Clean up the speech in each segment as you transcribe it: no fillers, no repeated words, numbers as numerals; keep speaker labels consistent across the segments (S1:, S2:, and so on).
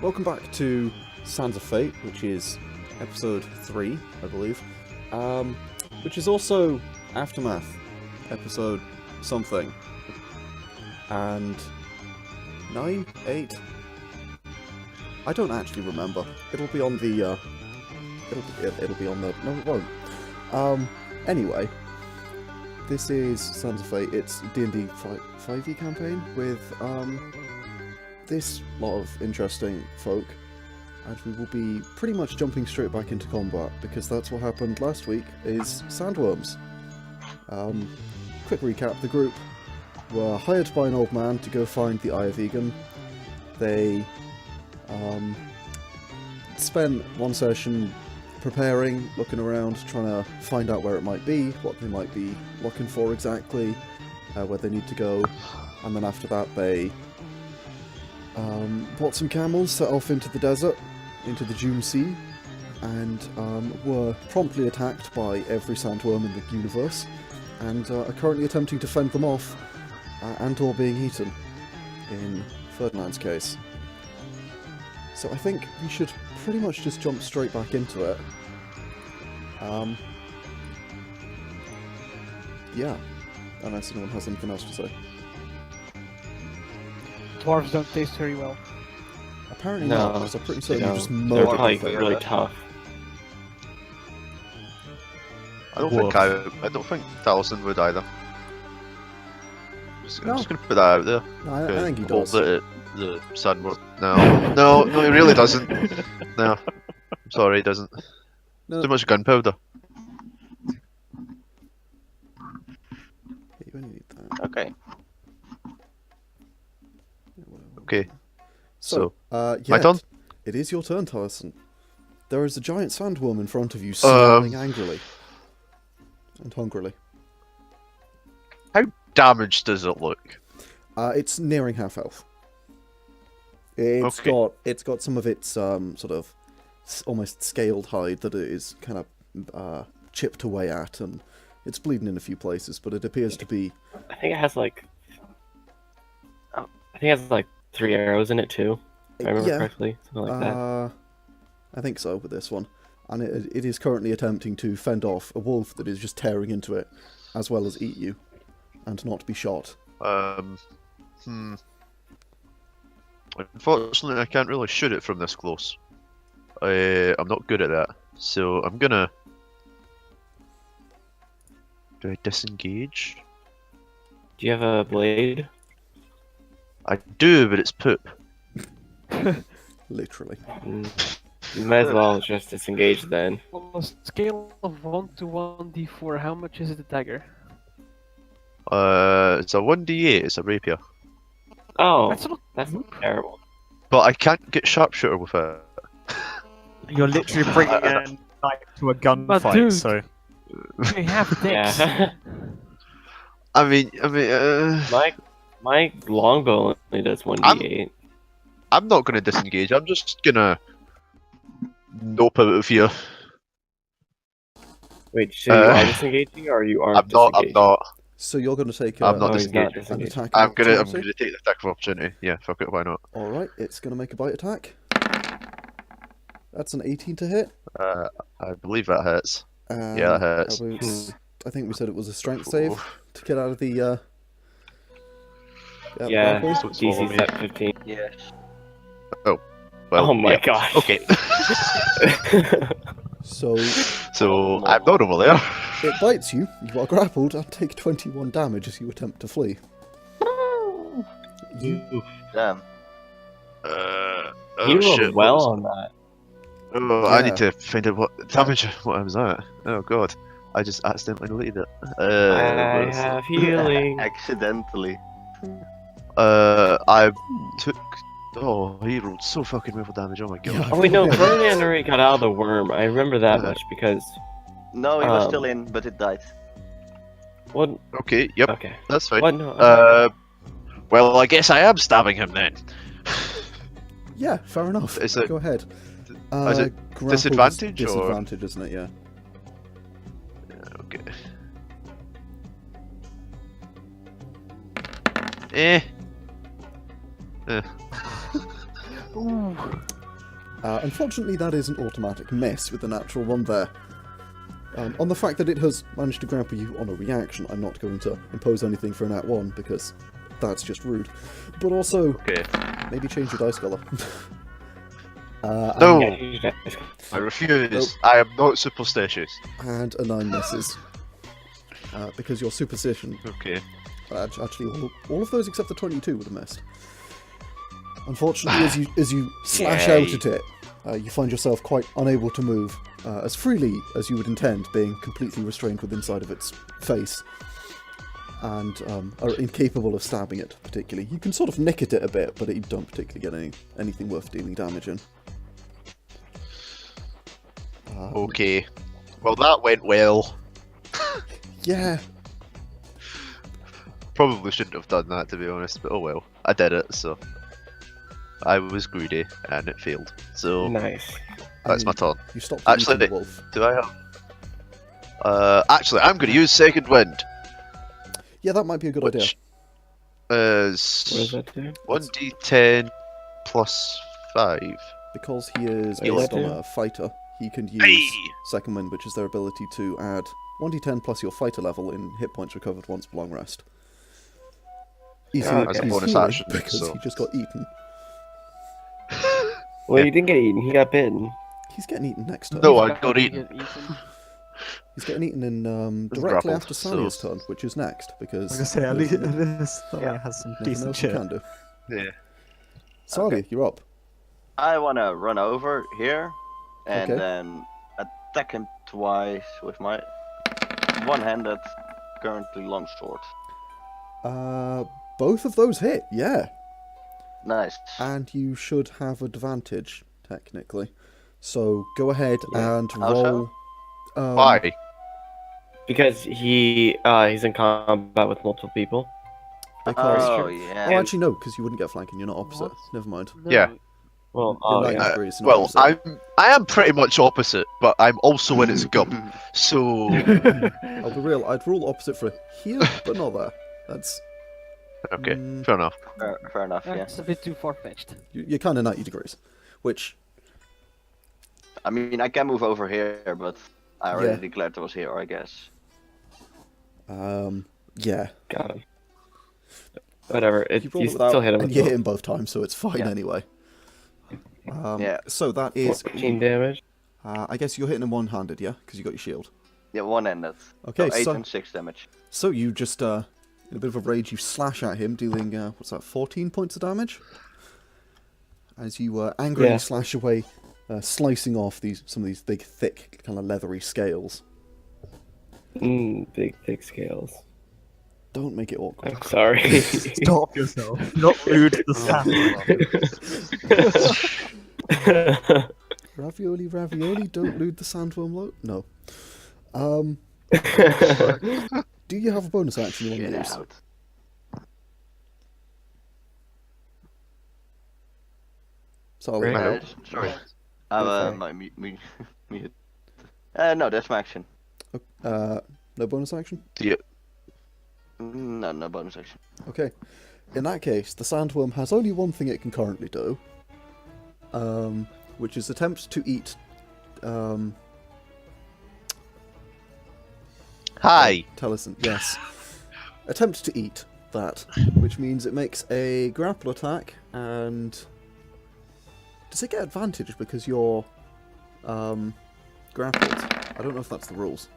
S1: welcome back to Sands of Fate, which is episode 3, I believe, which is also Aftermath, episode something, and 9, 8, I don't actually remember. It'll be on the, it'll be on the, no it won't. Anyway, this is Sands of Fate. It's D&D 5e campaign with, this lot of interesting folk, and we will be pretty much jumping straight back into combat, because that's what happened last week, is sandworms. Quick recap, the group were hired by an old man to go find the Eye of Egon. They spent one session preparing, looking around, trying to find out where it might be, what they might be looking for exactly, where they need to go, and then after that they bought some camels, set off into the desert, into the Dune Sea, and were promptly attacked by every sandworm in the universe, and are currently attempting to fend them off, and or being eaten, in Ferdinand's case. So I think we should pretty much just jump straight back into it. Yeah, unless anyone has anything else to say.
S2: Dwarves don't taste very well.
S1: Apparently
S3: No,
S1: not, so I'm pretty certain you just
S3: they're
S1: murdered
S3: like
S1: everything.
S3: really tough.
S4: I don't think Talisin would either. I'm just gonna put that out there.
S1: No, I think he
S4: Hope
S1: does.
S4: that the sun will... No, he really doesn't. No, I'm sorry, he doesn't.
S1: No.
S4: Too much gunpowder.
S1: You only need that.
S3: Okay.
S4: Okay,
S1: So,
S4: my
S1: yeah,
S4: turn?
S1: it is your turn, Talisin. There is a giant sandworm in front of you, snarling angrily. And hungrily.
S4: How damaged does it look?
S1: It's nearing half health. It's got some of its sort of almost scaled hide that it is kind of chipped away at, and it's bleeding in a few places, but it appears to be...
S3: I think it has like... Oh, I think it has like 3 arrows in it too. If I remember correctly. Something like that.
S1: I think so with this one. And it is currently attempting to fend off a wolf that is just tearing into it, as well as eat you, and not be shot.
S4: Unfortunately, I can't really shoot it from this close. I'm not good at that, so I'm gonna... Do I disengage?
S3: Do you have a blade?
S4: I do, but it's poop.
S1: Literally.
S3: You might as well just disengage then.
S2: On a scale of 1 to 1d4, how much is it a dagger?
S4: It's a 1d8, it's a rapier.
S3: Oh,
S2: That's not
S3: that's terrible.
S4: But I can't get sharpshooter with it.
S5: You're literally bringing a knife to a
S2: But
S5: gunfight,
S2: dude.
S5: so...
S2: they have dicks.
S3: Yeah.
S4: I mean,
S3: my longbow only does 1d8.
S4: I'm not gonna disengage, I'm just gonna... nope out of here.
S3: Wait, so you are disengaging or you aren't
S4: I'm
S3: disengaging?
S4: not.
S1: So you're going to take
S4: I'm not
S3: Oh, he's not
S4: disengaging.
S1: an
S3: disengaging.
S1: attack
S4: I'm gonna
S1: opportunity?
S4: take the attack of opportunity. Yeah, fuck it, why not?
S1: Alright, it's going to make a bite attack. That's an 18 to hit.
S4: I believe that hits.
S1: And
S4: Yeah, that hits.
S1: I think we said it was a strength save to get out of the...
S3: Yeah,
S1: grapple.
S4: So it's all
S3: DC's
S4: me.
S3: at 15.
S4: Yeah. Well,
S3: Oh my
S4: yeah.
S3: gosh.
S4: Okay.
S1: So,
S4: So, I'm not over there.
S1: it bites you, you are grappled, and take 21 damage as you attempt to flee.
S6: Damn.
S4: Oh
S3: You
S4: shit.
S3: rolled well on that.
S4: Oh, I
S1: Yeah.
S4: need to find out what damage, what was that? Oh god. I just accidentally deleted it.
S3: I have healing.
S6: Accidentally.
S4: I took... Oh, he rolled so fucking well for damage, oh my god.
S1: Yeah.
S3: Oh wait, no, Ferdinand already got out of the worm. I remember that much because...
S6: No, he was still in, but it died.
S3: What?
S4: Okay, yep,
S3: Okay.
S4: that's fine.
S3: What? No.
S4: Well, I guess I am stabbing him then.
S1: Yeah, fair enough.
S4: Is it-
S1: Go ahead.
S4: is it
S1: grapple
S4: disadvantage, or-
S1: Disadvantage, isn't it? Yeah.
S4: Okay.
S2: Ooh.
S1: Unfortunately, that is an automatic miss with the natural one there. On the fact that it has managed to grapple you on a reaction, I'm not going to impose anything for a nat 1 because that's just rude. But also,
S4: Okay.
S1: maybe change your dice colour.
S4: No!
S3: Yeah,
S4: I refuse.
S1: Nope.
S4: I am not superstitious.
S1: And a 9 misses. Because your superstition,
S4: Okay.
S1: actually all of those except the 22 would have missed. Unfortunately, as you slash
S4: Yay.
S1: out at it, you find yourself quite unable to move as freely as you would intend, being completely restrained within inside of its face, and are incapable of stabbing it particularly. You can sort of nick at it a bit, but you don't particularly get anything worth dealing damage in.
S4: Okay. Well, that went well.
S1: Yeah.
S4: Probably shouldn't have done that, to be honest, but oh well. I did it, so. I was greedy, and it failed. So,
S3: nice.
S4: that's my turn.
S1: You stopped
S4: Actually,
S1: eating the wolf.
S4: Do I have... actually, I'm going to use Second Wind.
S1: Yeah, that might be a good idea.
S4: Which
S3: What does
S4: is
S3: that do?
S4: 1d10 plus 5.
S1: Because he is
S3: Wait,
S1: based
S3: what
S1: on
S3: do?
S1: a fighter, he can use
S4: Hey!
S1: Second Wind, which is their ability to add 1d10 plus your fighter level in hit points recovered once per long rest. He's,
S3: Yeah,
S4: as a
S1: he's
S4: bonus
S1: foolish
S4: action,
S1: because
S4: so-
S1: he just got eaten.
S3: Well, he didn't get eaten. He got bitten.
S1: He's getting eaten next turn.
S4: No,
S2: He's
S4: I got
S2: about to
S4: eaten.
S2: get eaten.
S1: He's getting eaten in
S4: It's
S1: directly
S4: grappled,
S1: after
S4: so-
S1: Salia's turn, which is next, because
S5: I was gonna say, at
S1: there's
S5: least Salia has some
S1: nothing
S5: decent
S1: else you
S5: shit.
S1: can do.
S4: Yeah.
S1: Salia, you're up.
S6: I wanna run over here and
S1: Okay.
S6: then attack him twice with my one-handed, currently longsword.
S1: Both of those hit, yeah.
S6: Nice.
S1: And you should have advantage, technically. So go ahead
S3: Yeah.
S1: and
S6: How so?
S1: roll.
S4: Why?
S3: Because he's in combat with multiple people.
S1: Because...
S6: Oh
S1: Oh,
S6: yeah.
S1: actually, no, because you wouldn't get flanking. You're not opposite.
S2: What?
S1: Never mind.
S2: No.
S4: Yeah.
S3: Well,
S1: You're
S3: oh,
S1: 90
S3: yeah.
S1: degrees, not
S4: Well,
S1: opposite.
S4: I am pretty much opposite, but I'm also in its gub. So,
S1: I'll be real, I'd rule opposite for here, but not there. That's...
S4: okay,
S1: Mm,
S4: fair enough.
S6: Fair enough. Yeah.
S2: That's a bit too far-fetched.
S1: you're kind of 90 degrees. Which,
S6: I mean, I can move over here, but I already
S1: Yeah.
S6: declared I was here, I guess.
S1: yeah.
S3: Got him. Whatever.
S1: You roll
S3: You
S1: it without,
S3: still hit him
S1: and
S3: with
S1: you hit him both times, so it's fine
S3: Yeah.
S1: anyway.
S6: Yeah.
S1: So that is...
S3: 14 damage.
S1: I guess you're hitting him one-handed, yeah? Because you got your shield.
S6: Yeah, one-handed.
S1: Okay,
S6: So 8
S1: so...
S6: and 6 damage.
S1: So you just, in a bit of a rage, you slash at him, dealing, what's that, 14 points of damage? As you angrily
S3: Yeah.
S1: slash away, slicing off some of these big, thick, kind of leathery scales.
S3: Big, thick scales.
S1: Don't make it awkward.
S3: I'm sorry.
S5: Stop yourself. Not rude to the staff.
S1: Ravioli, ravioli, don't lewd the sandworm load? No. Do you have a bonus action you want to
S6: Get
S1: use?
S6: out.
S1: Sorry.
S3: Right.
S4: Hello.
S6: Sorry.
S3: sorry.
S6: My mute. No, that's my action.
S1: No bonus action?
S4: Yeah.
S6: No, no bonus action.
S1: Okay. In that case, the sandworm has only one thing it can currently do, which is attempt to eat.
S4: Hi.
S1: Talisin, yes. Attempt to eat that, which means it makes a grapple attack, and does it get advantage because you're grappled? I don't know if that's the rules.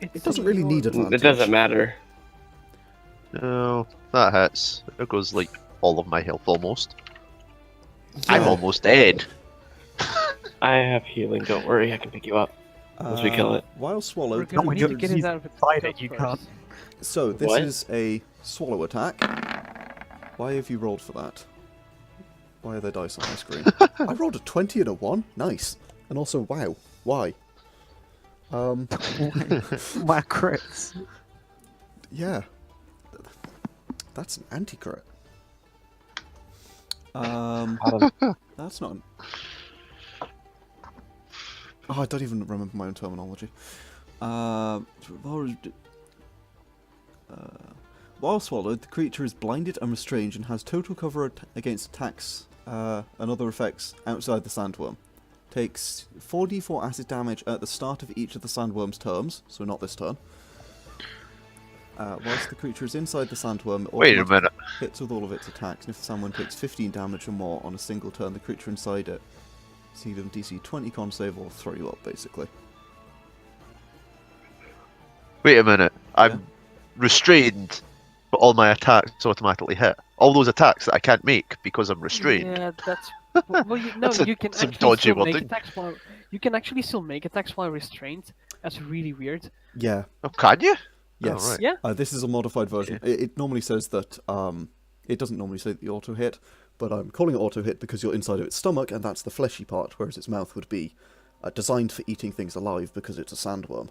S1: It doesn't really need advantage.
S3: It doesn't matter.
S4: No, that hits. It goes like all of my health almost. I'm
S1: Yeah.
S4: almost dead.
S3: I have healing. Don't worry. I can pick you up. Once we kill it.
S1: While
S2: We're
S1: swallowed,
S2: gonna
S5: when
S2: need
S5: you're
S2: to get it out of its
S5: inside
S2: gut
S5: it, you
S2: first.
S5: can't.
S1: so this
S3: What?
S1: is a swallow attack. Why have you rolled for that? Why are there dice on my screen? I rolled a 20 and a 1. Nice. And also, wow. Why?
S5: My crits.
S1: Yeah. That's an anti-crit. That's not... Oh, I don't even remember my own terminology. While swallowed, the creature is blinded and restrained and has total cover against attacks and other effects outside the sandworm. Takes 4d4 acid damage at the start of each of the sandworm's turns, so not this turn. Whilst the creature is inside the sandworm, it
S4: Wait a
S1: automatically
S4: minute.
S1: hits with all of its attacks, and if the sandworm takes 15 damage or more on a single turn, the creature inside it is either DC 20 con save or throw you up, basically.
S4: Wait a minute. I'm restrained, but all my attacks automatically hit. All those attacks that I can't make because I'm restrained.
S2: Yeah, that's. Well, you, no,
S4: That's
S2: you can
S4: some
S2: actually
S4: dodgy
S2: still make
S4: wording.
S2: attacks while you can actually still make attacks while restrained. That's really weird.
S1: Yeah,
S4: Oh, can you?
S1: yes.
S4: Oh, right.
S2: Yeah.
S1: This is a modified version. It normally says that, it doesn't normally say the auto hit, but I'm calling it auto hit because you're inside of its stomach, and that's the fleshy part, whereas its mouth would be designed for eating things alive because it's a sandworm.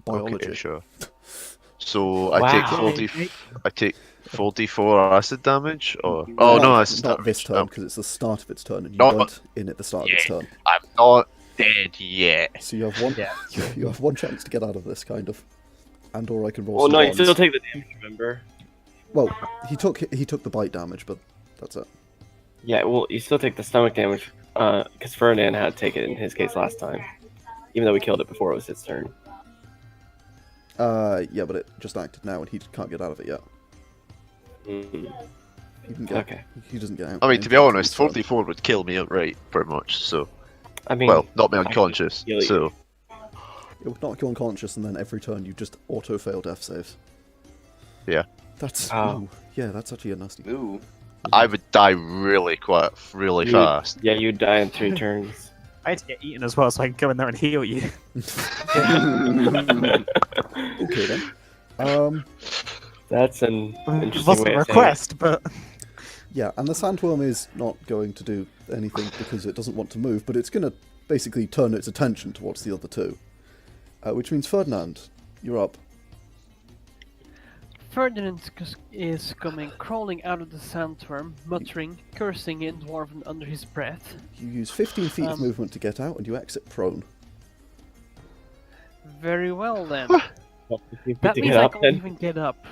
S1: Biology.
S4: Okay, sure. So
S3: Wow.
S4: I take 4d4 acid damage, or oh no, that's
S1: not this turn because it's the start of its turn, and you
S4: No.
S1: weren't in at the start of its turn.
S4: I'm not dead yet.
S1: So you have one.
S5: Yeah.
S1: You have one chance to get out of this, kind of, and or I can roll.
S3: Well,
S1: some
S3: no, you
S1: ones.
S3: still take the damage, remember?
S1: Well, he took the bite damage, but that's it.
S3: Yeah, well, you still take the stomach damage, because Ferdinand had to take it in his case last time. Even though we killed it before it was its turn.
S1: Yeah, but it just acted now, and he can't get out of it yet.
S3: Mm.
S1: He can get.
S3: Okay.
S1: He doesn't get out.
S4: I mean, to be
S1: until
S4: honest,
S1: his turn.
S4: 44 would kill me outright, pretty much. So,
S3: I mean,
S4: well, not me
S3: I could
S4: unconscious.
S3: heal you.
S4: So,
S1: It would knock you unconscious, and then every turn you just auto fail death saves.
S4: Yeah.
S1: That's.
S3: Oh.
S1: Ooh, yeah, that's actually a nasty.
S6: Ooh.
S4: I would die really
S3: You-
S4: fast.
S3: Yeah, you die in 3 turns.
S5: I had to get eaten as well, so I can go in there and heal you.
S1: Okay then.
S3: That's an
S5: It
S3: interesting
S5: wasn't
S3: way
S5: a
S3: of saying it.
S5: request, but
S1: Yeah, and the sandworm is not going to do anything because it doesn't want to move, but it's going to basically turn its attention towards the other two. Which means, Ferdinand, you're up.
S2: Ferdinand is coming crawling out of the sandworm, muttering, cursing in Dwarven under his breath.
S1: You use 15 feet of movement to get out, and you exit prone.
S2: Very well then.
S3: Well, if you
S2: That
S3: to
S2: means
S3: get
S2: I
S3: up,
S2: can't
S3: then
S2: even get up.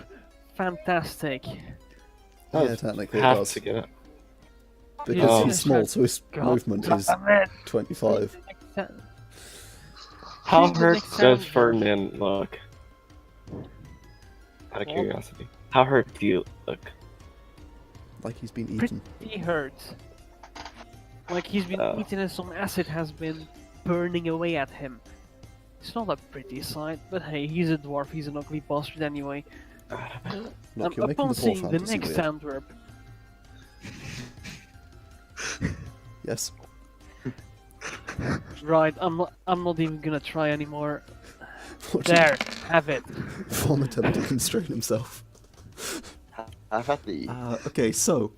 S2: Fantastic.
S3: Oh,
S1: Yeah, technically it
S3: have
S1: does.
S3: to get up.
S1: Because
S3: Oh.
S1: he's small, so his
S2: God
S1: movement is
S2: damn it.
S1: 25.
S3: How
S2: Who's the
S3: hurt
S2: next
S3: does
S2: sound?
S3: Ferdinand look? Out of
S2: What?
S3: curiosity. How hurt do you look?
S1: Like he's been eaten.
S2: Pretty hurt. Like he's been
S3: Oh.
S2: eaten and some acid has been burning away at him. It's not a pretty sight, but hey, he's a dwarf, he's an ugly bastard anyway.
S1: Look, you're making
S2: Upon
S1: the poor
S2: seeing the
S1: fantasy
S2: next
S1: weird.
S2: sandworm,
S1: Yes.
S2: right, I'm not even gonna try anymore.
S1: Watch him
S2: There, have it.
S1: Form attempt to constrain himself.
S6: I've had the
S1: Okay, so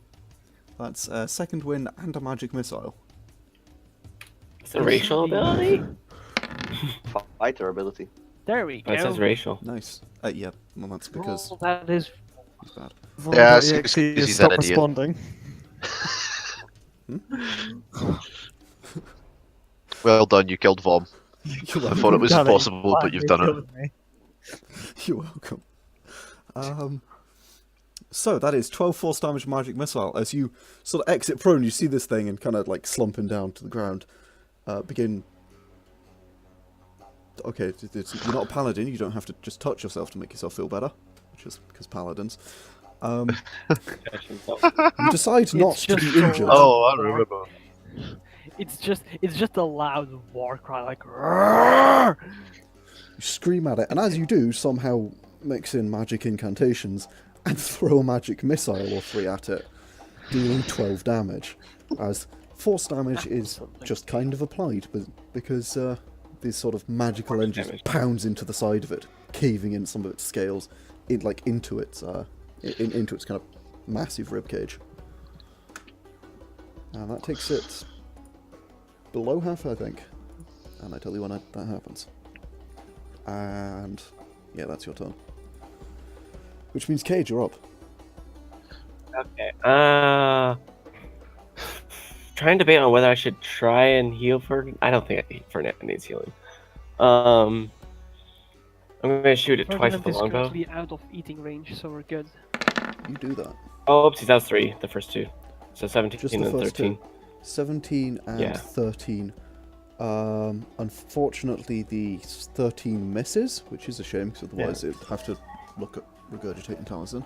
S1: that's a second win and a magic missile.
S3: It's a racial ability?
S6: fighter ability.
S2: There we
S3: Oh, it
S2: go.
S3: says racial.
S1: Nice. Yeah, well that's because
S2: Oh, that is
S1: he's bad.
S4: Yeah, it's
S5: Vulnerable
S4: 'cause
S5: EXE
S4: he's
S5: stop
S4: an idiot.
S5: responding.
S4: Well done, you killed Vom.
S1: You're
S4: I thought it was
S5: Gavin,
S4: impossible, but you've done it.
S5: killed me.
S1: You're welcome. So that is 12 force damage magic missile. As you sort of exit prone, you see this thing and kind of like slumping down to the ground. Begin. Okay, you're not a paladin. You don't have to just touch yourself to make yourself feel better, which is because paladins. You decide not to
S2: just
S1: be
S2: so
S1: injured.
S4: Oh, I remember.
S2: it's just a loud war cry like "Roar!"
S1: You scream at it, and as you do, somehow mix in magic incantations and throw a magic missile or 3 at it, dealing 12 damage. As force damage is just kind of applied, but because this sort of magical engine
S3: damage.
S1: pounds into the side of it, caving in some of its scales, into its into its kind of massive rib cage. And that takes it below half, I think. And I tell you when that happens. And yeah, that's your turn. Which means Cade, you're up.
S3: Okay. Trying to debate on whether I should try and heal Ferdinand. I don't think Ferdinand needs healing. I'm gonna shoot it twice with
S2: Ferdinand
S3: the
S2: is
S3: longbow.
S2: currently out of eating range, so we're good.
S1: You do that.
S3: Oh, oopsies, that was 3. The first 2. So 17
S1: Just the
S3: and
S1: first
S3: 13.
S1: 17 and
S3: Yeah.
S1: 13. Unfortunately, the 13 misses, which is a shame, because otherwise it'd have to look at regurgitating Talisin.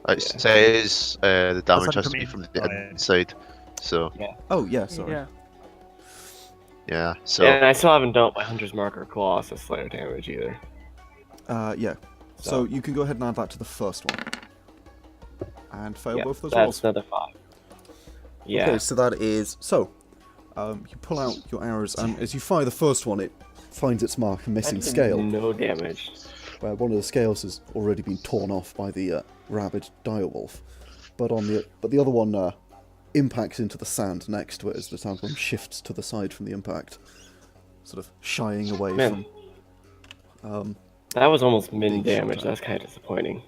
S4: It says the damage
S5: That's
S4: has to
S5: like
S4: be
S5: from
S4: from the inside. So,
S1: Oh, yeah, sorry.
S2: Yeah.
S4: yeah. So,
S3: And I still haven't dealt my Hunter's Mark or Colossus Slayer damage either.
S1: Yeah. So you can go ahead and add that to the first one. And fail
S3: Yeah,
S1: both those
S3: that's
S1: rolls.
S3: another 5. Yeah.
S1: Okay, so that is... So, you pull out your arrows, and as you fire the first one, it finds its mark, a missing scale,
S3: No damage.
S1: where one of the scales has already been torn off by the rabid direwolf. But the other one impacts into the sand next to it as the Talgon shifts to the side from the impact, sort of shying away
S3: Man.
S1: from...
S3: That was almost min
S1: Big shot
S3: damage.
S1: out.
S3: That's kind of disappointing.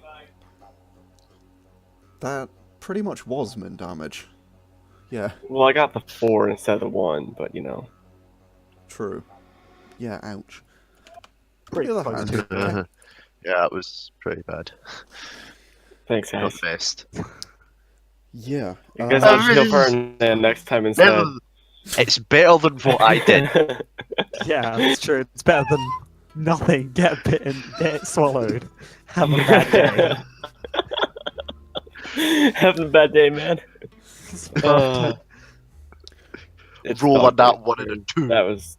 S1: That pretty much was min damage. Yeah,
S3: Well, I got the 4 instead of the 1, but you know.
S1: true. Yeah, ouch. On
S5: Pretty
S1: the other
S5: close
S1: hand,
S4: yeah, it was pretty bad.
S3: Thanks,
S4: Not
S3: guys.
S4: the best.
S1: yeah.
S3: You guys
S1: um,
S3: have heal Ferdinand next time instead.
S4: It's better than what I did.
S5: Yeah, that's true. It's better than nothing. Get bitten, get swallowed. Have a bad day.
S3: Having a bad day, man. It's
S4: Roll on
S3: dog
S4: that
S3: day.
S4: one and a 2.
S3: That was...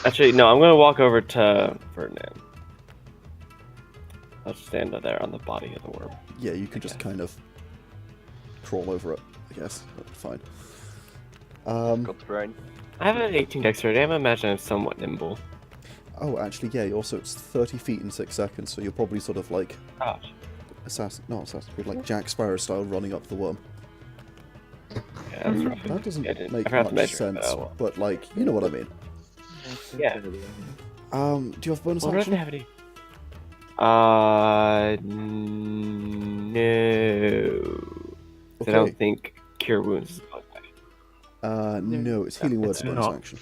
S3: Actually, no, I'm going to walk over to Ferdinand. I'll just stand there on the body of the worm.
S1: Yeah, you can just kind of crawl over it, I guess. That's fine.
S6: Got the brain.
S3: I have an 18 dexterity. I imagine I'm somewhat nimble.
S1: Oh, actually, yeah, also it's 30 feet in 6 seconds, so you're probably sort of like
S3: Gosh.
S1: Assassin's Creed, like Jack Sparrow style running up the worm.
S3: Yeah, that's rough.
S1: That doesn't
S3: Yeah, I
S1: make
S3: forgot to
S1: much
S3: measure it,
S1: sense,
S3: but, well.
S1: but like, you know what I mean.
S3: Yeah.
S1: Do you have bonus
S3: Well, what
S1: action?
S3: have any? No. I don't think Cure Wounds is a bug type.
S1: No, it's Healing Words
S5: it's
S1: bonus
S5: not.
S1: action.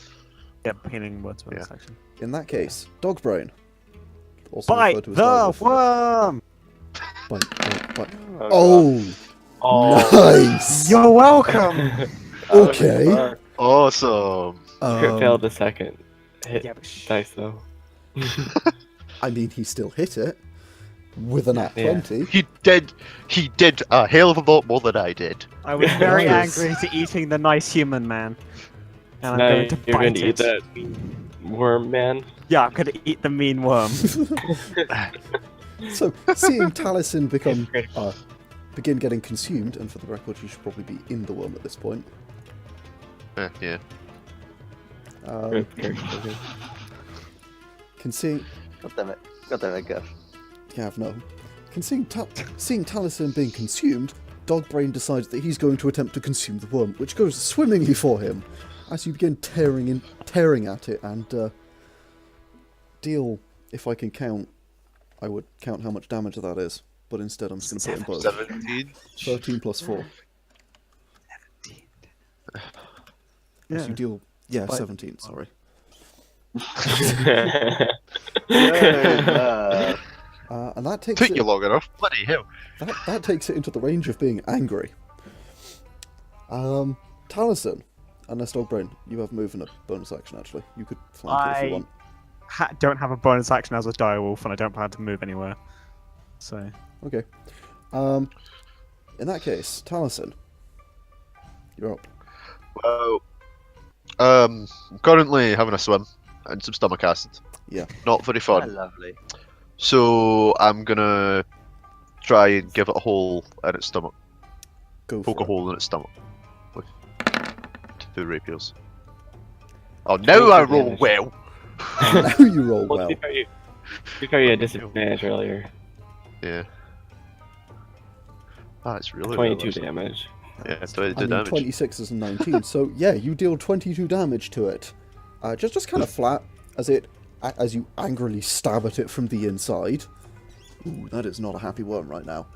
S5: Yeah, healing words for
S4: Yeah.
S5: this section.
S1: In that case, Dog Brain. Also
S5: Bite
S1: referred to as
S5: the
S1: direwolf.
S5: worm!
S1: Bite.
S3: Oh,
S1: Oh,
S3: Oh.
S1: nice!
S5: You're welcome!
S1: Okay.
S4: Awesome.
S3: Crit failed the second hit
S5: Yeah, but
S3: dice though.
S1: I mean, he still hit it with an at
S3: Yeah.
S1: 20.
S4: He did a hell of a lot more than I did.
S5: I was very
S1: Nice.
S5: angry to eating the nice human man. And I'm
S3: Now
S5: going to
S3: you're going
S5: bite
S3: to eat
S5: it.
S3: that worm, man.
S5: Yeah, I'm going to eat the mean worm.
S1: So, seeing Talisin become
S3: Critical.
S1: begin getting consumed, and for the record, you should probably be in the worm at this point.
S4: Yeah.
S1: Can see
S6: God damn it, Gav.
S1: Gav, no. Can seeing Talisin being consumed, Dogbrain decides that he's going to attempt to consume the worm, which goes swimmingly for him as you begin tearing at it and deal. If I can count, I would count how much damage that is, but instead I'm just going to put in both.
S4: 17.
S1: 13 plus 4. As
S5: Yeah.
S1: you deal, yeah,
S5: But-
S1: 17. Sorry.
S6: Yeah,
S1: And that takes
S4: Took
S1: it.
S4: you long enough. Bloody hell.
S1: That takes it into the range of being angry. Talisin, unless Dogbrain, you have move and a bonus action actually. You could flank it if you want.
S5: Don't have a bonus action as a direwolf, and I don't plan to move anywhere. So,
S1: Okay. In that case, Talisin, you're up.
S4: Well, I'm currently having a swim and some stomach acid.
S1: Yeah.
S4: Not very fun.
S6: lovely.
S4: So I'm gonna try and give it a hole in its stomach.
S1: Go
S4: Poke
S1: for
S4: a hole in its stomach with 2 rapiers. Oh, now
S3: 22
S4: I roll
S3: damage.
S4: well.
S1: it. Now you roll
S3: Well,
S1: well.
S3: to be fair, you had disadvantage earlier.
S4: Yeah. Ah, it's really
S3: 22
S4: really
S3: damage.
S4: Yeah, it's 22
S1: I mean,
S4: damage.
S1: 26 is a 19, so yeah, you deal 22 damage to it. Just kind of flat as you angrily stab at it from the inside. Ooh, that is not a happy worm right now.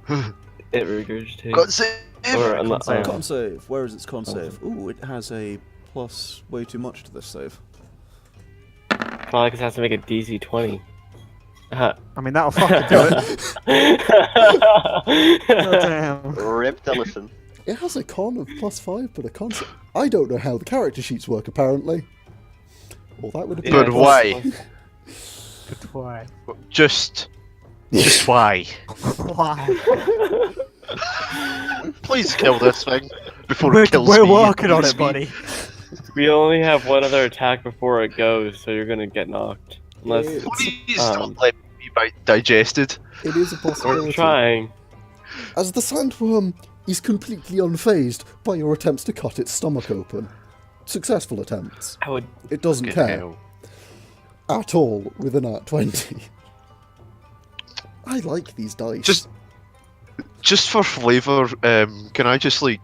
S3: It regurgitates.
S4: Got save!
S3: Or unless,
S5: Con save.
S1: Con save. Where is its con save? Ooh, it has a plus way too much to this save.
S3: Probably because it has to make a DC 20. Uh,
S5: I mean, that'll fucking do it. God damn.
S6: Rip Talisin.
S1: It has a con of +5, but a con. I don't know how the character sheets work. Apparently. Well, that would have been.
S4: But
S3: Yeah,
S4: why?
S5: But why?
S4: Just why?
S5: Why?
S4: Please kill this thing before
S5: We're,
S4: it kills
S5: we're
S4: me.
S5: working on
S4: Please
S5: it, buddy.
S3: we only have one other attack before it goes, so you're gonna get knocked. Unless
S4: Please don't let me be digested.
S1: It is a possibility.
S3: we're trying.
S1: As the sandworm is completely unfazed by your attempts to cut its stomach open. Successful attempts.
S3: I would.
S1: It doesn't
S4: Fucking
S1: care
S4: hell.
S1: at all with an Art 20. I like these dice.
S4: Just for flavour, can I just like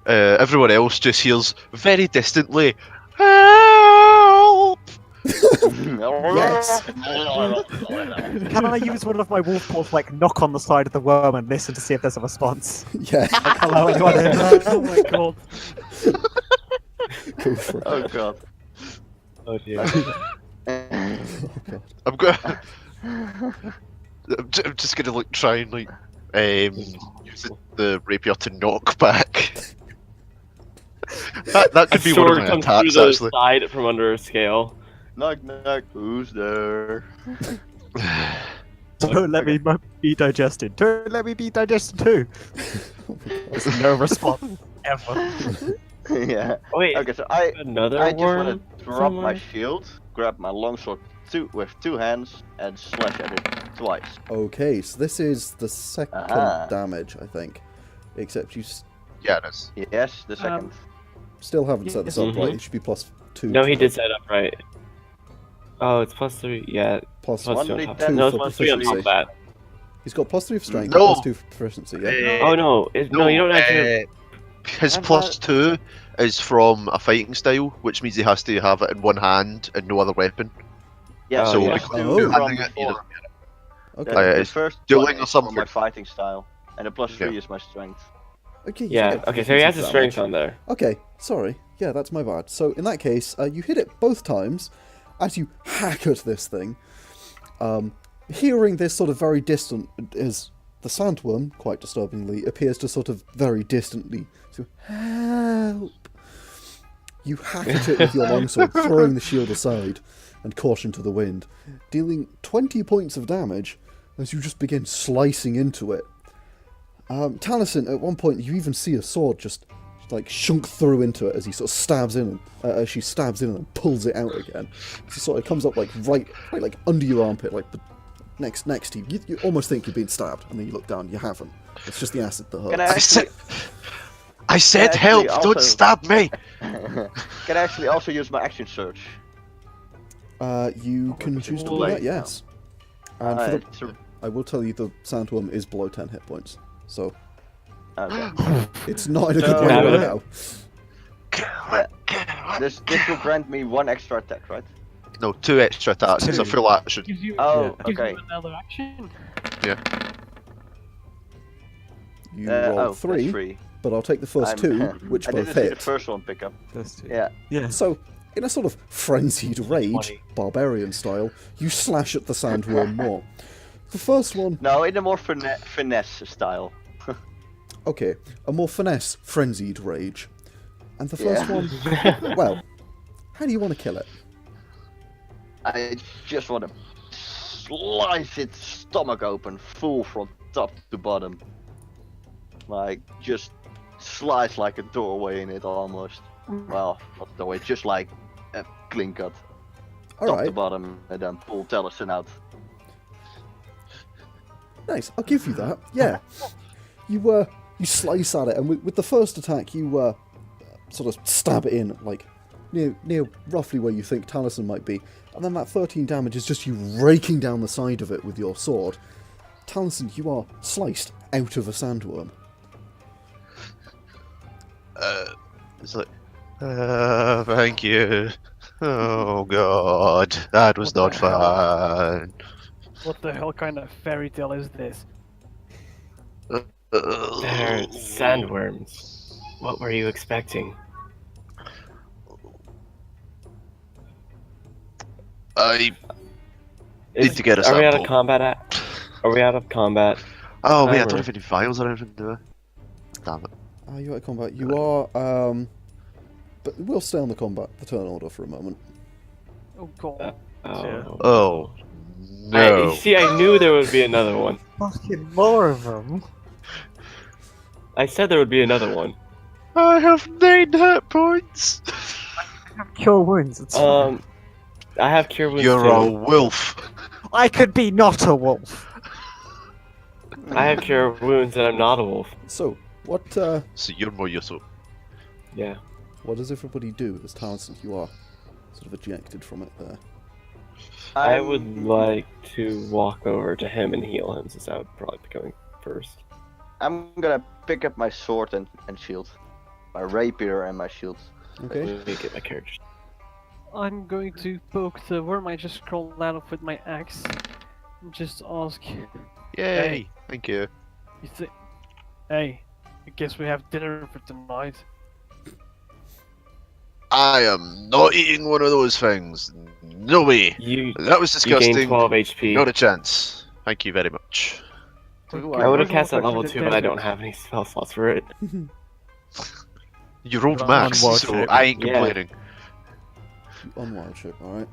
S4: everyone else just hears very distantly help?
S1: Yes.
S5: Can I use one of my wolf paws to like knock on the side of the worm and listen to see if there's a response?
S1: Yeah,
S5: Like, hello, anyone in?
S2: Oh my god.
S1: go for it.
S6: Oh god.
S3: Oh dear.
S1: Oh, God.
S4: I'm gonna. I'm just gonna like try and like use the rapier to knock back. that could
S3: A
S4: be one of
S3: sword
S4: my
S3: comes
S4: attacks
S3: through the
S4: actually.
S3: side from under a scale.
S6: Knock knock. Who's there?
S5: Don't let me be digested. Don't let me be digested too. There's no response ever.
S6: Yeah.
S3: Oh wait,
S6: Okay, so I
S3: another
S6: just
S3: worm.
S6: want to drop my
S3: somewhere?
S6: shield, grab my longsword with two hands, and slash at it twice.
S1: Okay, so this is the second
S6: Aha.
S1: damage, I think. Except you
S4: Yeah, it is.
S6: Yes, the second.
S1: still haven't set this up
S3: Mhm.
S1: right. It should be +2.
S3: No, he
S1: to
S3: did set it up right. Oh, it's +3. Yeah,
S1: plus
S3: plus
S6: One
S3: two
S6: d10
S3: on top.
S1: two
S3: No,
S1: for
S3: it's +3 on top of
S1: proficiency.
S3: that.
S1: He's got +3 for strength,
S4: No.
S1: +2 for proficiency, yeah?
S3: Oh no, no, you don't actually.
S4: His
S6: I'm
S4: +2 is from a fighting style, which means he has to have it in one hand and no other weapon.
S6: Yeah,
S3: Oh,
S6: so
S3: yeah.
S6: plus two
S1: Oh.
S6: from
S4: Handing it, you
S6: before.
S1: Okay.
S6: The
S4: it's
S6: first
S4: dueling
S6: one
S4: or
S6: is for
S4: something.
S6: my fighting style, and the +3
S4: Yeah.
S6: is my strength.
S1: Okay, you
S3: Yeah.
S1: get
S3: Okay, so he has
S1: proficiency
S3: his strength
S1: damage.
S3: on there.
S1: Okay, sorry. Yeah, that's my bad. So in that case, you hit it both times as you hack at this thing. Hearing this sort of very distant, as the sandworm, quite disturbingly, appears to sort of very distantly to help. You hack at it with your longsword, throwing the shield aside and caution to the wind, dealing 20 points of damage as you just begin slicing into it. Talisin, at one point, you even see a sword just like shunk through into it as he sort of stabs in, as she stabs in and pulls it out again. So sort of comes up like right like under your armpit, like next to you. You almost think you're being stabbed, and then you look down, you haven't. It's just the acid that
S6: Can I
S1: hurts.
S6: actually,
S4: I said
S6: actually
S4: help!
S6: also-
S4: Don't stab me!
S6: can I actually also use my action surge?
S1: You can choose to do
S6: Like-
S1: that, yes. And for the,
S6: So-
S1: I will tell you the sandworm is below 10 hit points, so
S6: okay.
S1: it's not in a good
S6: So-
S1: way right
S3: Yeah.
S1: now.
S6: This will grant me one extra attack, right?
S4: No, 2 extra attacks. It's a
S5: Two.
S4: full action.
S2: Gives you,
S6: Oh,
S2: gives
S6: okay.
S2: you another action.
S1: You
S6: Oh,
S1: roll
S6: that's
S1: 3,
S6: three.
S1: but I'll take the first
S6: I'm-
S1: 2, which
S6: I
S1: both
S6: didn't see the
S1: hit.
S6: first one pick up.
S5: Those two.
S6: Yeah.
S5: Yeah.
S1: So, in a sort of frenzied rage,
S3: 20.
S1: barbarian style, you slash at the sandworm more. The first one,
S6: No, in a more finesse style.
S1: okay, a more finesse, frenzied rage. And the first
S6: Yeah.
S1: one, well, how do you want to kill it?
S6: I just want to slice its stomach open, full from top to bottom. Like, just slice like a doorway in it almost. Well, not a doorway, just like a clean cut. Top to
S1: Alright,
S6: bottom, and then pull Talisin out.
S1: nice, I'll give you that, yeah. You slice at it, and with the first attack, you sort of stab it in, like, near roughly where you think Talisin might be, and then that 13 damage is just you raking down the side of it with your sword. Talisin, you are sliced out of a sandworm.
S4: It's like, thank you. Oh god, that was
S2: What
S4: not
S2: the hell?
S4: fun.
S2: What the hell kind of fairy tale is this?
S3: They're sandworms. What were you expecting?
S4: Need to get a
S3: Are we out of
S4: sample.
S3: combat? Are we out of combat?
S4: Oh wait, I
S3: Timer.
S4: don't have any files or anything, do I? Damn it.
S1: Are you at combat? You are, but we'll stay on the turn order for a moment.
S2: Oh god.
S3: Oh.
S4: Oh no.
S3: You see, I knew there would be another one.
S5: Fucking more of them.
S3: I said there would be another one.
S4: I have 9 hit points.
S5: Cure wounds. It's fine.
S3: I have cure wounds
S4: You're
S3: too.
S4: a wolf.
S5: I could be not a wolf.
S3: I have cure wounds and I'm not a wolf.
S1: So, what
S4: So you're more useful.
S3: Yeah.
S1: what does everybody do as Talisin? You are sort of ejected from it there.
S3: I would like to walk over to him and heal him, since I would probably be going first.
S6: I'm gonna pick up my sword and shield. My rapier and my shield.
S1: Okay.
S3: Let me get my character.
S2: I'm going to poke the worm I just crawled out of with my axe. And just ask,
S4: Yay!
S2: Hey.
S4: Thank you.
S2: you think, hey, I guess we have dinner for tonight.
S4: I am not eating one of those things. No way.
S3: You
S4: That was
S3: gain
S4: disgusting.
S3: 12 HP.
S4: Not a chance. Thank you very much.
S6: Ooh,
S3: I would have
S2: Where's
S3: cast
S2: all
S3: at level
S2: the
S3: 2, but I don't
S2: damage?
S3: have any spell slots for it.
S4: You rolled
S5: You're
S4: max,
S5: on
S4: so
S5: Warship.
S4: I ain't
S3: Yeah.
S4: complaining.
S1: On wild ship, alright.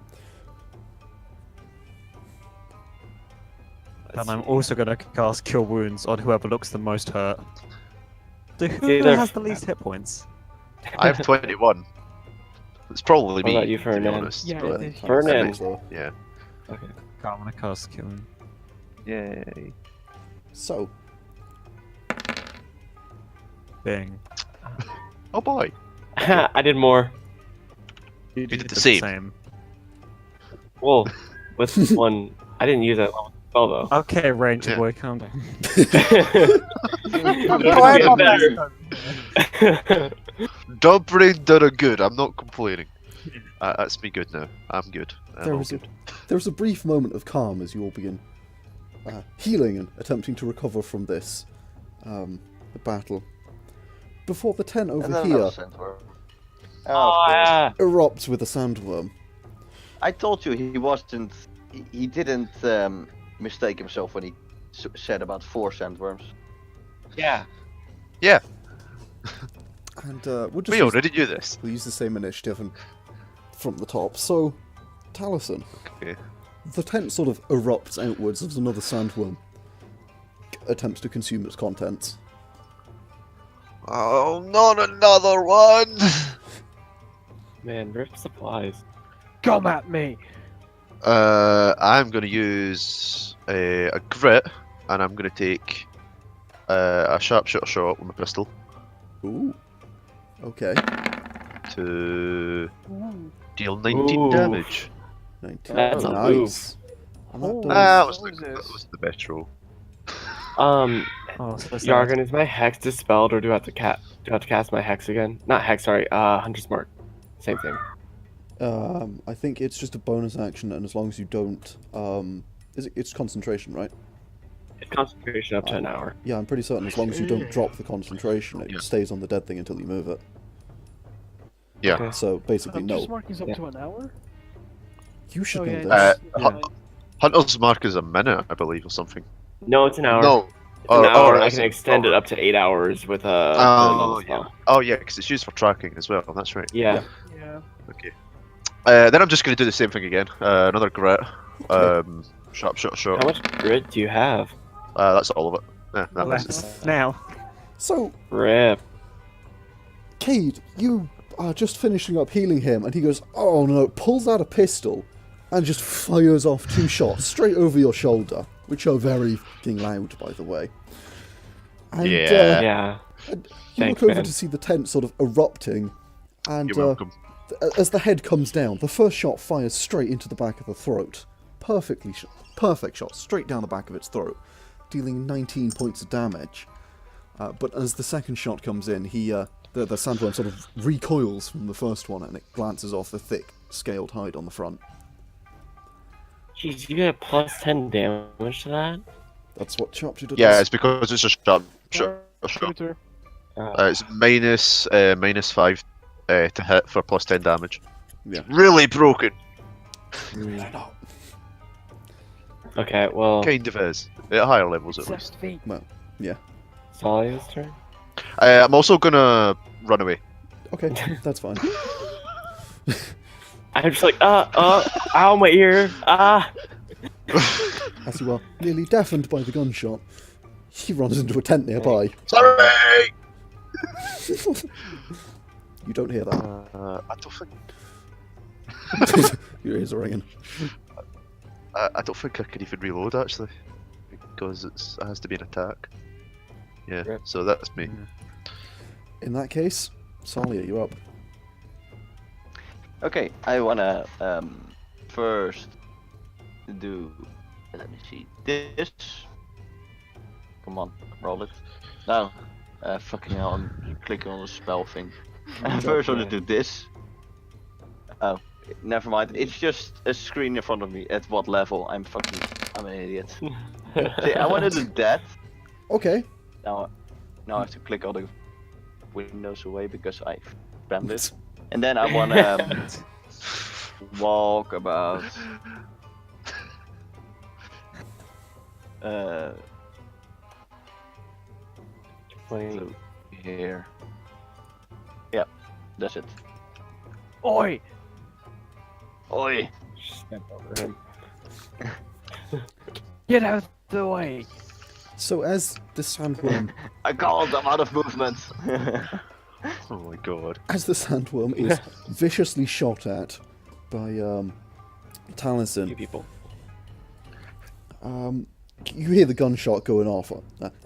S5: And I'm also gonna cast Cure Wounds on whoever looks the most hurt. So who
S3: either-
S5: has the least hit points?
S4: I have 21. It's probably
S3: What
S4: me,
S3: about you,
S4: to be
S3: Ferdinand?
S4: honest.
S2: Yeah,
S4: but
S2: it is.
S3: Ferdinand.
S4: yeah.
S3: Okay.
S5: I'm gonna cast Killing.
S4: Yay.
S1: So,
S5: Bing.
S4: Oh boy.
S3: I did more.
S5: You
S4: did the same.
S3: Well, with one, I didn't use that level spell though.
S5: Okay, Ranger
S4: Yeah.
S5: boy, calm down.
S4: Dog brain done a good. I'm not complaining. That's me good now. I'm good. I'm
S1: there
S4: all
S1: was
S4: good.
S1: a brief moment of calm as you all begin healing and attempting to recover from this battle. Before the tent over
S6: And then
S1: here
S6: another sandworm.
S3: Oh,
S6: Of course.
S3: yeah.
S1: erupts with a sandworm.
S6: I told you he wasn't. He didn't mistake himself when he said about 4 sandworms.
S3: Yeah.
S1: And we'll just
S4: We
S1: use,
S4: already knew this.
S1: we'll use the same initiative and from the top. So, Talisin,
S4: Okay.
S1: the tent sort of erupts outwards as another sandworm attempts to consume its contents.
S4: Oh, not another one!
S3: Man, rip supplies.
S2: Come at me!
S4: I'm gonna use a grit, and I'm gonna take a sharpshooter shot with my pistol
S1: Ooh. Okay.
S4: to
S2: Ooh.
S4: deal 19
S3: Ooh.
S4: damage.
S1: 19.
S3: That's a
S1: nice. And that
S2: Oh.
S1: does-
S4: That was,
S2: what
S4: the,
S2: was
S4: that
S2: this?
S4: was the best roll.
S5: Oh, so sad.
S3: Yargon, is my hex dispelled, or do I have to cast my hex again? Not hex, sorry. Hunter's Mark. Same thing.
S1: I think it's just a bonus action, and as long as you don't, it's concentration, right?
S3: It's concentration up to an hour.
S1: Yeah, I'm pretty certain as long as you don't drop the concentration, it
S4: Yeah.
S1: stays on the dead thing until you move it.
S4: Yeah.
S3: Okay.
S1: So basically,
S2: Hunter's
S1: no.
S2: Mark is up
S3: Yeah.
S2: to an hour?
S1: You should
S2: Oh,
S1: know
S2: yeah,
S1: this.
S2: it's-
S4: Hu-
S2: yeah.
S4: Hunter's Mark is a minute, I believe, or something.
S3: No, it's an hour.
S4: No.
S3: It's an hour. I
S4: it's
S3: can
S4: an
S3: extend it
S4: hour.
S3: up to 8 hours with a
S4: Oh,
S3: spell.
S4: Oh, yeah, because it's used for tracking as well. That's right.
S3: Yeah.
S2: Yeah.
S4: Okay. Then I'm just going to do the same thing again. Another grit. Sharpshooter shot.
S3: How much grit do you have?
S4: That's all of it. Yeah, that was it.
S5: Less now.
S1: So,
S3: Rip.
S1: Cade, you are just finishing up healing him, and he goes, "Oh no!" Pulls out a pistol and just fires off 2 shots straight over your shoulder, which are very fucking loud, by the way. And,
S4: Yeah.
S3: Yeah.
S1: and you
S3: Thanks,
S1: look over
S3: man.
S1: to see the tent sort of erupting, and
S4: You're welcome.
S1: as the head comes down, the first shot fires straight into the back of the throat. Perfect shot, straight down the back of its throat, dealing 19 points of damage. But as the second shot comes in, the sandworm sort of recoils from the first one, and it glances off the thick, scaled hide on the front.
S3: Jeez, you get plus 10 damage to that?
S1: That's what sharpshooter does.
S4: Yeah, it's because it's a shot. Shot.
S2: Shooter.
S4: It's minus 5 to hit for plus 10 damage.
S1: Yeah.
S4: Really broken.
S1: They're not.
S3: Okay, well,
S4: Kind of is. At higher levels, at least.
S2: Except fate.
S3: Salia's turn.
S4: I'm also gonna run away.
S1: Okay, that's fine.
S3: I'm just like, ow, my ear,
S1: As you are nearly deafened by the gunshot, he runs into a tent nearby.
S4: Sorry!
S1: You don't hear that.
S4: I don't think.
S1: Your ears are ringing.
S4: I don't think I can even reload actually, because it has to be an attack. Yeah,
S3: Rip.
S4: so that's me.
S1: In that case, Salia, you're up.
S6: Okay, I wanna first do. Let me see this. Come on, roll it. No, fucking hell! I'm clicking on the spell thing. I first want to do this. Oh, never mind. It's just a screen in front of me. At what level? I'm an idiot. See, I want to do that.
S1: Okay.
S6: Now I have to click all the windows away because I spammed it. And then I want to walk about. Here. Yep, that's it.
S2: Oi!
S6: Oi!
S3: Step over him.
S2: Get out the way!
S1: So as the sandworm,
S6: I called them out of movement.
S4: Oh my god.
S1: as the sandworm is viciously shot at by
S3: You
S1: Talisin,
S3: people.
S1: you hear the gunshot going off.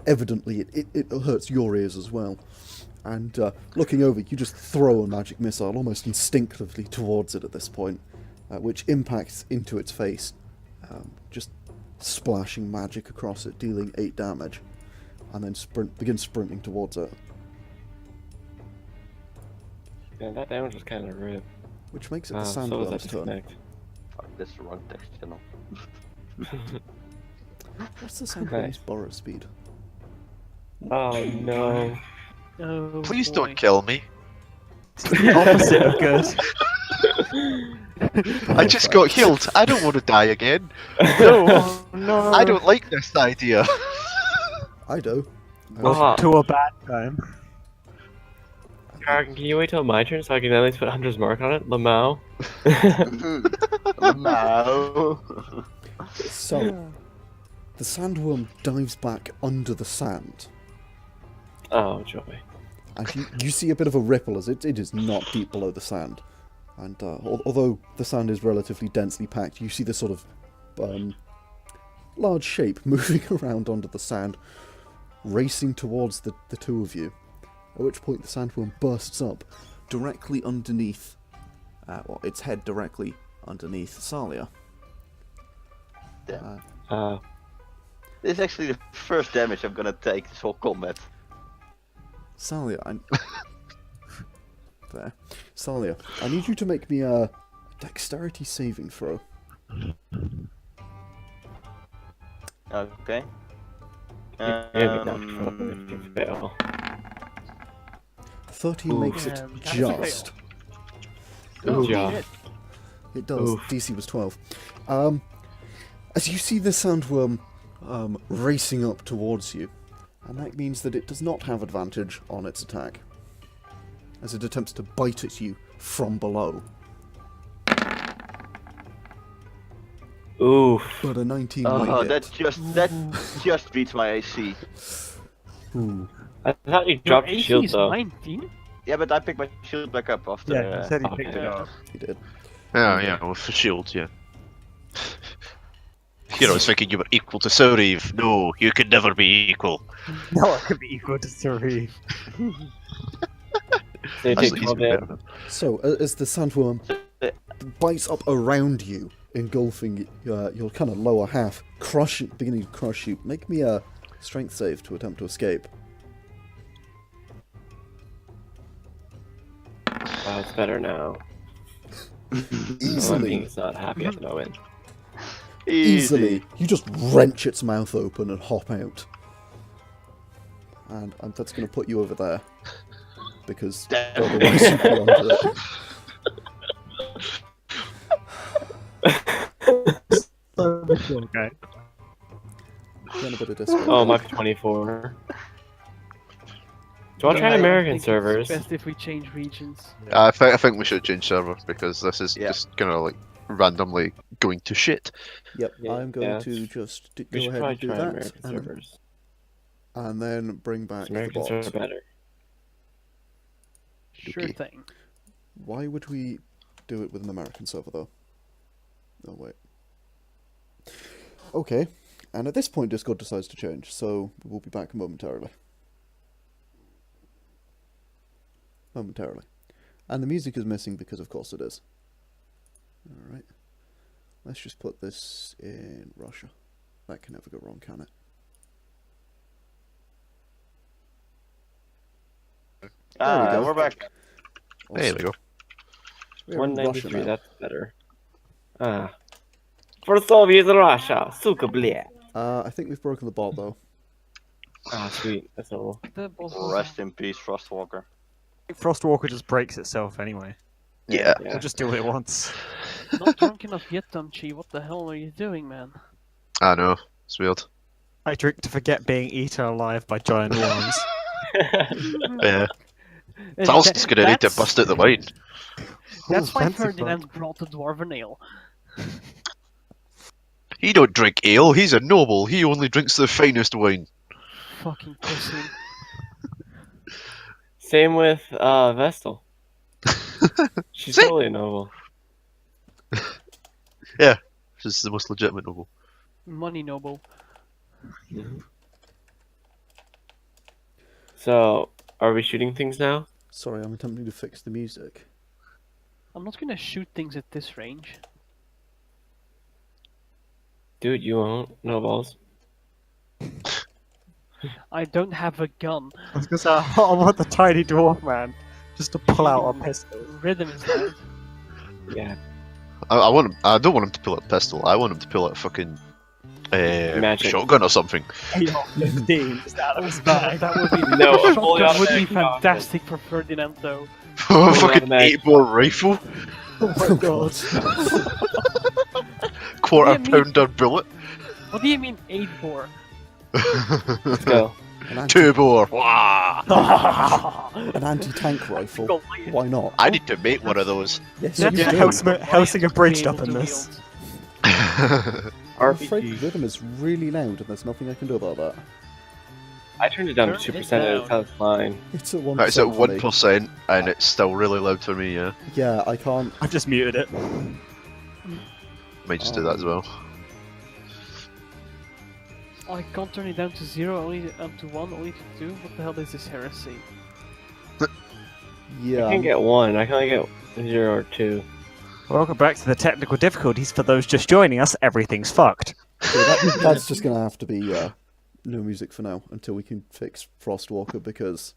S1: Evidently, it hurts your ears as well. And looking over, you just throw a magic missile almost instinctively towards it at this point, which impacts into its face, just splashing magic across it, dealing 8 damage, and then begins sprinting towards it,
S3: Yeah, that damage was kind of rude.
S1: which makes it the
S3: So was that
S1: sandworm's turn.
S3: disconnect.
S6: Fuck, that's the wrong text channel.
S1: What's the sandworm's
S3: Nice.
S1: burrow speed?
S3: Oh no.
S2: Oh,
S4: Please
S2: boy.
S4: don't kill me.
S5: The opposite of good.
S4: I just got healed. I don't want to die again.
S5: Oh, no.
S4: I don't like this idea.
S1: I do.
S3: Ah.
S5: To a bad time.
S3: Yargon, can you wait till my turn so I can at least put Hunter's Mark on it? Lamau.
S6: No.
S1: So, the sandworm dives back under the sand,
S3: Oh, joy.
S1: and you see a bit of a ripple as it is not deep below the sand. And although the sand is relatively densely packed, you see this sort of large shape moving around under the sand, racing towards the two of you. At which point the sandworm bursts up directly underneath, its head directly underneath Salia.
S6: Damn.
S3: Uh,
S6: This is actually the first damage I'm gonna take this whole combat.
S1: Salia, there. Salia, I need you to make me a dexterity saving throw.
S6: Okay.
S3: if you fail.
S1: 13
S3: Ooh.
S1: makes it
S2: That's a
S1: just.
S3: Good
S2: Oh,
S3: job.
S2: shit.
S1: It does.
S3: Oof.
S1: DC was 12. As you see the sandworm racing up towards you, and that means that it does not have advantage on its attack, as it attempts to bite at you from below.
S3: Oof.
S1: But a 19
S6: Oh,
S1: might
S6: that just beats my AC.
S1: Ooh.
S3: I thought you
S2: Your
S3: dropped your
S2: AC
S3: shield
S2: is
S3: though.
S2: 19?
S6: Yeah, but I picked my shield back up after.
S5: Yeah, he said he
S3: okay.
S5: picked it up.
S1: He did.
S4: Yeah, with the shield, yeah. You know, I was thinking you were equal to Soriv. No, you could never be equal.
S5: No, it could be equal to 3.
S3: So you take
S4: Actually, he's
S3: 12
S4: better
S3: damage.
S4: than-
S1: So, as the sandworm bites up around you, engulfing your kind of lower half, beginning to crush you, make me a strength save to attempt to escape.
S3: Oh, it's better now.
S1: Easily.
S3: He's not happy at the moment.
S1: Easily. You just wrench its mouth open and hop out. And that's going to put you over there. Because
S6: Damn.
S1: otherwise you'd be under it.
S5: Okay.
S1: Getting a bit of Discord.
S3: Oh,
S1: lag.
S3: might be 24. Do I try
S2: I
S3: American
S2: think
S3: servers?
S2: It's best if we change regions.
S4: I think we should change server because this is
S6: Yeah.
S4: just kind of like randomly going to shit.
S1: Yep,
S3: Yeah,
S1: I'm going
S3: yeah,
S1: to just
S3: We
S1: go
S3: should
S1: ahead
S3: probably
S1: and do
S3: try
S1: that,
S3: American servers.
S1: and then bring back the
S3: American
S1: bot.
S3: servers are better.
S2: Sure
S4: Okay.
S2: thing.
S1: Why would we do it with an American server, though? Oh, wait. Okay, and at this point Discord decides to change, so we'll be back momentarily. Momentarily. And the music is missing because of course it is. Alright. Let's just put this in Russia. That can never go wrong, can it? There we go.
S6: We're back.
S4: There we go.
S1: We're in Russia
S3: 193,
S1: now.
S3: that's better. Ah. For Soviet Russia, suka bля.
S1: I think we've broken the bot though.
S3: Ah, sweet. That's all.
S2: The boss was
S6: Rest in peace, Frostwalker.
S5: Frostwalker just breaks itself anyway.
S4: Yeah.
S3: Yeah.
S5: It'll just do what it wants.
S2: not drunk enough yet, Dumchi. What the hell are you doing, man?
S4: I know. It's weird.
S5: I drink to forget being eaten alive by giant worms.
S4: Yeah.
S2: And
S4: Talison's gonna need to
S2: that's-
S4: bust out the wine.
S2: That's
S5: Ooh,
S2: why
S5: fancy
S2: Ferdinand brought the dwarven ale.
S4: He don't drink ale. He's a noble. He only drinks the finest wine.
S2: Fucking pussy.
S3: Same with Vestal. She's
S4: See?
S3: totally a noble.
S4: She's the most legitimate noble.
S2: Money noble.
S3: So, are we shooting things now?
S1: Sorry, I'm attempting to fix the music.
S2: I'm not gonna shoot things at this range.
S3: Dude, you won't. No balls.
S2: I don't have a gun.
S5: I was gonna say, I want the tiny dwarf man just to pull out a pistol.
S2: Rhythm is loud.
S3: Yeah.
S4: I want him. I don't want him to pull out a pistol. I want him to pull out a fucking
S3: Magic.
S4: shotgun or something.
S5: AR-15 just out of his
S2: That,
S5: bag.
S2: that would be
S3: No,
S2: a
S3: fully
S2: shotgun would be
S3: automatic shotgun.
S2: fantastic for Ferdinand, though.
S4: fucking
S3: automatic.
S4: 8-bore rifle,
S5: Oh my god.
S4: quarter
S2: Yeah, me-
S4: pounder bullet,
S2: What do you mean 8 bore?
S3: Let's go.
S1: An anti-
S4: 2-bore. Wah!
S1: an anti-tank rifle.
S2: Go.
S1: Why not?
S4: I need to make one of those.
S1: Yes,
S2: That's
S1: you
S5: Yeah,
S1: do.
S5: Helsing
S2: Riot
S5: abridged
S2: be
S5: up
S2: able
S5: in
S2: to
S5: this.
S2: wield.
S1: I'm afraid
S3: RPG.
S1: rhythm is really loud, and there's nothing I can do about that.
S3: I turned it down to
S2: Turn it
S3: 2% and
S2: down.
S3: it sounds fine.
S1: It's at 1%.
S4: Right, it's at
S1: for me.
S4: 1%, and it's still really loud for me. Yeah,
S1: Yeah, I can't.
S5: I've just muted it.
S4: might just do that as well.
S2: I can't turn it down to 0, only to 1, only to 2. What the hell is this heresy?
S1: Yeah.
S3: I can't get 1. I can only get 0 or 2.
S5: Welcome back to the technical difficulties. For those just joining us, everything's fucked.
S1: So that's just gonna have to be no music for now until we can fix Frostwalker, because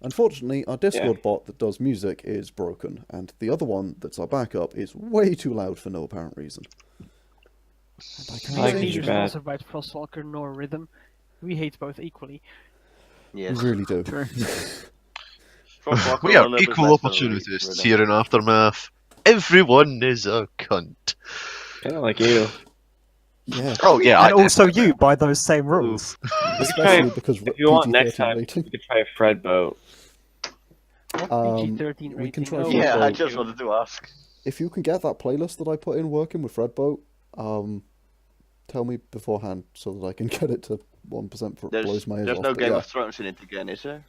S1: unfortunately our Discord bot that does music is broken, and the other one that's our backup is way too loud for no apparent reason. And I can't
S3: Like
S2: Neither
S3: these
S1: change
S2: is
S1: it.
S3: bad.
S2: also about Frostwalker nor Rhythm. We hate both equally.
S1: We
S6: Yes.
S1: really do.
S6: Frostwalker
S4: We
S6: a
S4: have
S6: little bit
S4: equal
S6: better
S4: opportunists
S6: rhythm.
S4: here in Aftermath. Everyone is a cunt.
S3: Kind of like you.
S1: Yeah,
S4: Oh yeah,
S5: And also you, by those same rules.
S1: especially because
S3: If you want next
S1: PG-13
S3: time,
S1: rating.
S3: we could try a Fred boat.
S2: PG-13
S1: we can
S2: rating.
S1: try
S2: Oh,
S1: for-
S6: Yeah, I
S3: Thank
S6: just
S3: you.
S6: wanted to ask.
S1: If you can get that playlist that I put in working with Fredboat, tell me beforehand so that I can get it to 1% for it
S6: There's,
S1: blows my ears
S6: there's
S1: off.
S6: no
S1: but
S6: Game
S1: yeah.
S6: of Thrones in it again, is there?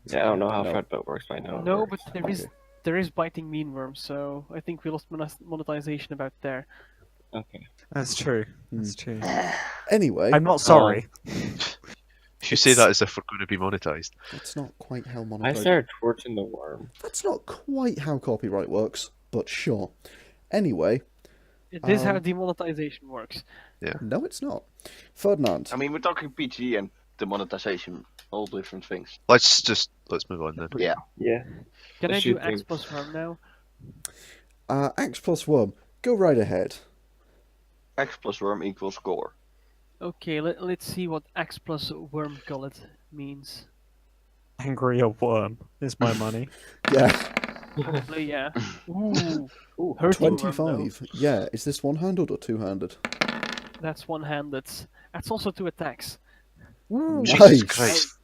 S3: Yeah, I don't know how
S1: No.
S3: Fred boat works by now.
S2: No, but there is
S1: Okay.
S2: there is biting meanworm, so I think we lost monetization about there.
S3: Okay.
S5: That's true. That's true.
S1: Anyway,
S5: I'm not sorry.
S4: you say that as if we're going to be monetized.
S1: that's not quite how
S3: I
S1: monetization.
S3: started torching the worm.
S1: That's not quite how copyright works, but sure. Anyway,
S2: It is how
S1: Um,
S2: demonetization works.
S1: no, it's not. Ferdinand.
S6: I mean, we're talking PG and demonetization, all different things.
S4: Let's move on then.
S6: Yeah.
S3: Yeah.
S2: Can I
S3: Let's
S2: do
S3: shoot
S2: X
S3: things.
S2: plus worm now?
S1: Axe plus worm. Go right ahead.
S6: X plus worm equals score.
S2: Okay, let's see what X plus worm gullet means.
S5: Angry a worm is my money.
S1: Yeah,
S2: Probably, yeah. Ooh, hurting worm, though.
S1: 25. Yeah, is this one-handed or two-handed?
S2: That's one-handed. That's also 2 attacks.
S4: Jesus
S1: Nice.
S4: Christ.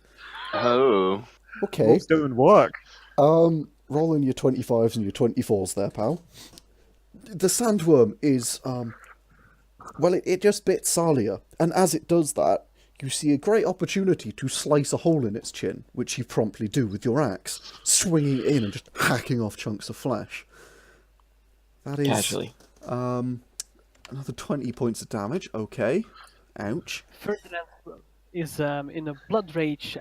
S6: Oh.
S1: Okay.
S5: Wolf's doing work.
S1: Rolling your 25s and your 24s there, pal. The sandworm is, well, it just bit Salia, and as it does that, you see a great opportunity to slice a hole in its chin, which you promptly do with your axe, swinging it in and just hacking off chunks of flesh. That is,
S3: Casually.
S1: another 20 points of damage. Okay. Ouch.
S2: Ferdinand is in a blood rage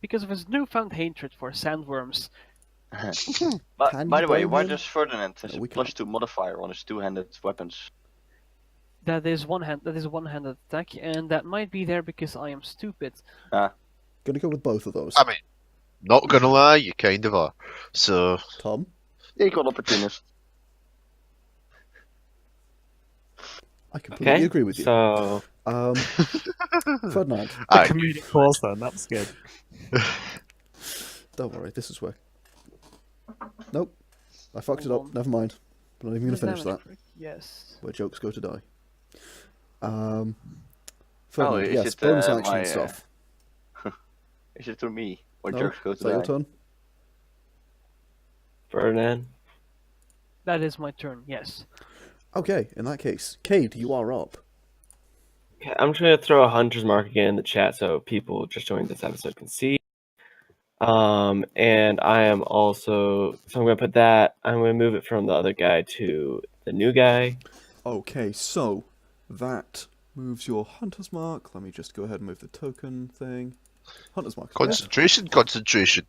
S2: because of his newfound hatred for sandworms.
S6: But
S1: Can
S6: by
S1: you
S6: the way,
S1: blame
S6: why
S1: him?
S6: does Ferdinand has
S1: No,
S6: a
S1: we
S6: +2 modifier on his two-handed weapons?
S2: That is a one-handed attack, and that might be there because I am stupid.
S1: Gonna go with both of those.
S4: I mean, not gonna lie, you kind of are. So,
S1: Tom?
S6: Equal opportunist.
S1: I completely
S3: Okay.
S1: agree with you.
S3: So
S1: Ferdinand,
S4: aye.
S5: Comedic pause then, that's good.
S1: don't worry, this is where... Nope. I fucked it
S2: Hold
S1: up.
S2: on.
S1: Never mind. I'm not even gonna finish
S2: Damage
S1: that.
S2: crit, yes.
S1: Where jokes go to die. Ferdinand,
S6: is
S1: yes,
S6: it,
S1: bonus action
S6: my,
S1: stuff.
S6: Is it to me? Or
S1: No?
S6: jokes go
S1: Is
S6: to
S1: that your
S6: die?
S1: turn?
S3: Ferdinand.
S2: That is my turn, yes.
S1: Okay, in that case, Cade, you are up.
S3: Okay, I'm just gonna throw a hunter's mark again in the chat so people just joining this episode can see. And I am also I'm gonna put that. I'm gonna move it from the other guy to the new guy.
S1: Okay, so that moves your hunter's mark. Let me just go ahead and move the token thing. Hunter's mark.
S4: Concentration, concentration.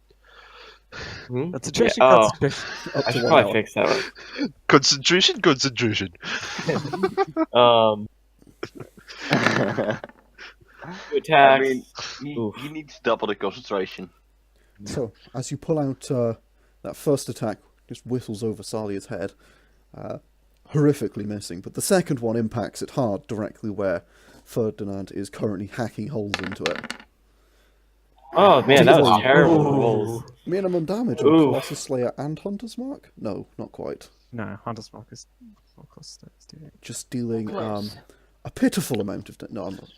S3: Hmm?
S5: That's a
S3: Yeah,
S5: tricky
S3: oh,
S5: concentration.
S1: Up
S3: I
S1: to
S3: should
S1: 1
S3: probably
S1: hour.
S3: fix that one.
S4: Concentration, concentration.
S3: Two
S6: I
S3: attacks.
S6: mean,
S3: Oof.
S6: he needs double the concentration.
S1: So, as you pull out that first attack, just whistles over Salia's head, horrifically missing, but the second one impacts it hard directly where Ferdinand is currently hacking holes into it.
S3: Oh man, that was
S1: Dealing-
S3: terrible
S5: Ooh.
S3: rolls.
S1: Minimum damage on
S3: Oof.
S1: Colossus Slayer and Hunter's Mark? No, not quite.
S5: No, Hunter's Mark is not cost it.
S1: Just dealing
S2: Close.
S1: a pitiful amount of no, I'm not.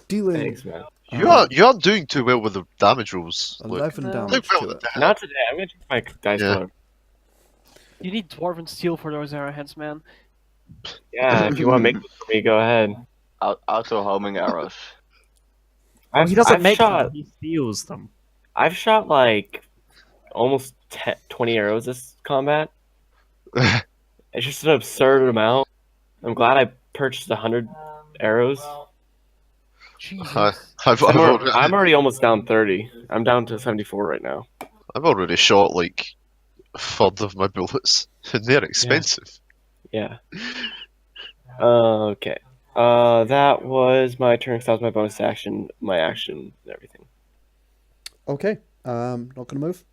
S1: Dealing
S3: Thanks, man.
S4: You aren't doing too well with the damage rolls. Look.
S1: 11
S2: No.
S1: damage
S4: Well,
S1: to it.
S3: Not today. I'm gonna check my dice
S4: Yeah.
S3: roller.
S2: You need Dwarven Steel for those arrowheads, man.
S3: Yeah, if you want to make them for me, go ahead.
S6: Auto homing arrows.
S3: I've,
S5: He doesn't
S3: I've
S5: make
S3: shot.
S5: them, he steals them.
S3: I've shot like almost 20 arrows this combat. It's just an absurd amount. I'm glad I purchased 100 arrows.
S2: Jesus.
S4: I've
S3: I'm already almost down 30. I'm down to 74 right now.
S4: I've already shot like a third of my bullets, and they're expensive.
S3: Yeah. Okay. That was my turn. 'Cause that was my bonus action, my action, and everything.
S1: Okay, not gonna move.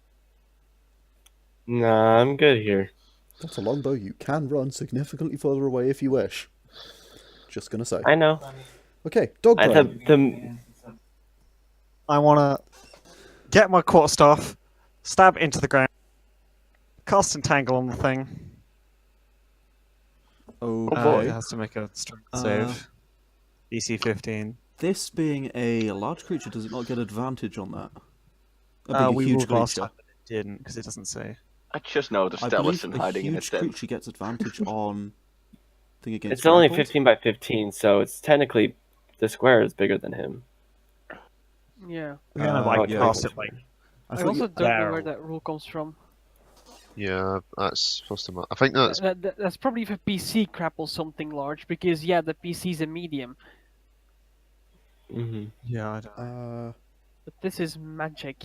S3: Nah, I'm good here.
S1: Not a longbow. You can run significantly further away if you wish. Just gonna say.
S3: I know.
S1: Okay, dog
S3: I,
S1: brain.
S5: I want to get my quarterstaff, stab into the ground, cast Entangle on the thing.
S1: Okay.
S5: It has to make a strength
S1: Uh,
S5: save. DC 15.
S1: This being a large creature, does it not get advantage on that? A
S5: We
S1: huge
S5: rolled last
S1: creature.
S5: time, but it didn't, because it doesn't say.
S6: I just noticed
S1: I believe
S6: Talisin
S1: a
S6: hiding in his
S1: huge
S6: tent.
S1: creature gets advantage on thing against.
S3: It's only
S1: grapples.
S3: 15 by 15, so it's technically the square is bigger than him.
S2: Yeah.
S5: We're gonna like
S1: yeah.
S5: cast it like
S2: I
S1: thought
S2: also
S1: you-
S2: don't know where
S5: barrel.
S2: that rule comes from.
S4: Yeah, that's supposed to. I think that's.
S2: That's probably if a PC grapples something large, because yeah, the PC's a medium,
S3: Mm-hmm.
S5: Yeah, I don't.
S2: but this is magic.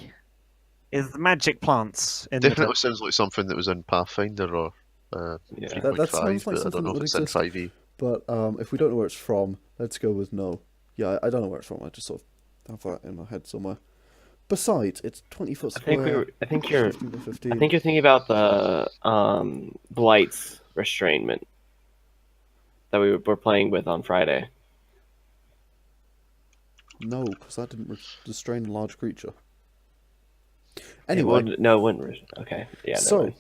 S5: Is the magic plants in
S4: Definitely sounds like something that was in Pathfinder or
S3: Yeah.
S4: 3.5,
S1: That sounds like
S4: but I
S1: something
S4: don't know
S1: that
S4: if
S1: would
S4: it's in
S1: exist.
S4: 5e.
S1: But if we don't know where it's from, let's go with no. Yeah, I don't know where it's from. I just sort of have that in my head somewhere. Besides, it's 20 foot
S3: I think
S1: square.
S3: I think you're
S1: 15 by 15.
S3: I think you're thinking about the Blight's restrainment that we were playing with on Friday.
S1: No, because that didn't restrain a large creature.
S3: It
S1: Anyway,
S3: wouldn't, no, it wouldn't. Okay, yeah. never
S1: so
S3: mind.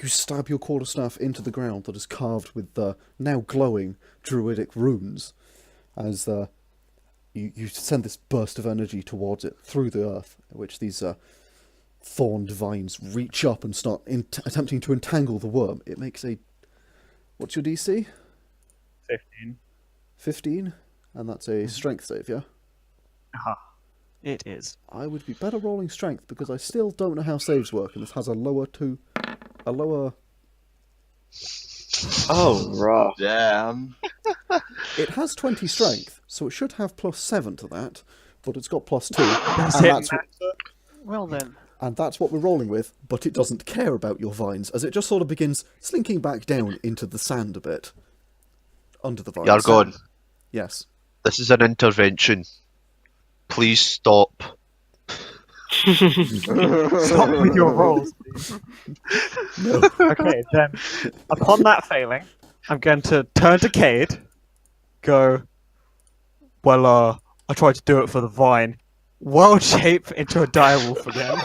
S1: you stab your quarterstaff into the ground that is carved with the now glowing druidic runes, as you send this burst of energy towards it through the earth, which these thorned vines reach up and start attempting to entangle the worm. It makes a... What's your DC?
S5: 15.
S1: 15? And that's a strength save, yeah?
S5: Aha. It is.
S1: I would be better rolling strength because I still don't know how saves work, and this has a lower...
S3: Oh, rough.
S6: Damn.
S1: It has 20 strength, so it should have +7 to that, but it's got +2.
S2: Well then.
S1: And that's what we're rolling with, but it doesn't care about your vines, as it just sort of begins slinking back down into the sand a bit. Under the vines.
S4: Yargon,
S1: Yes.
S4: this is an intervention. Please stop.
S5: Stop with your rolls.
S1: No.
S5: Okay, then, upon that failing, I'm going to turn to Cade, go, well, I tried to do it for the vine, world shape into a direwolf again.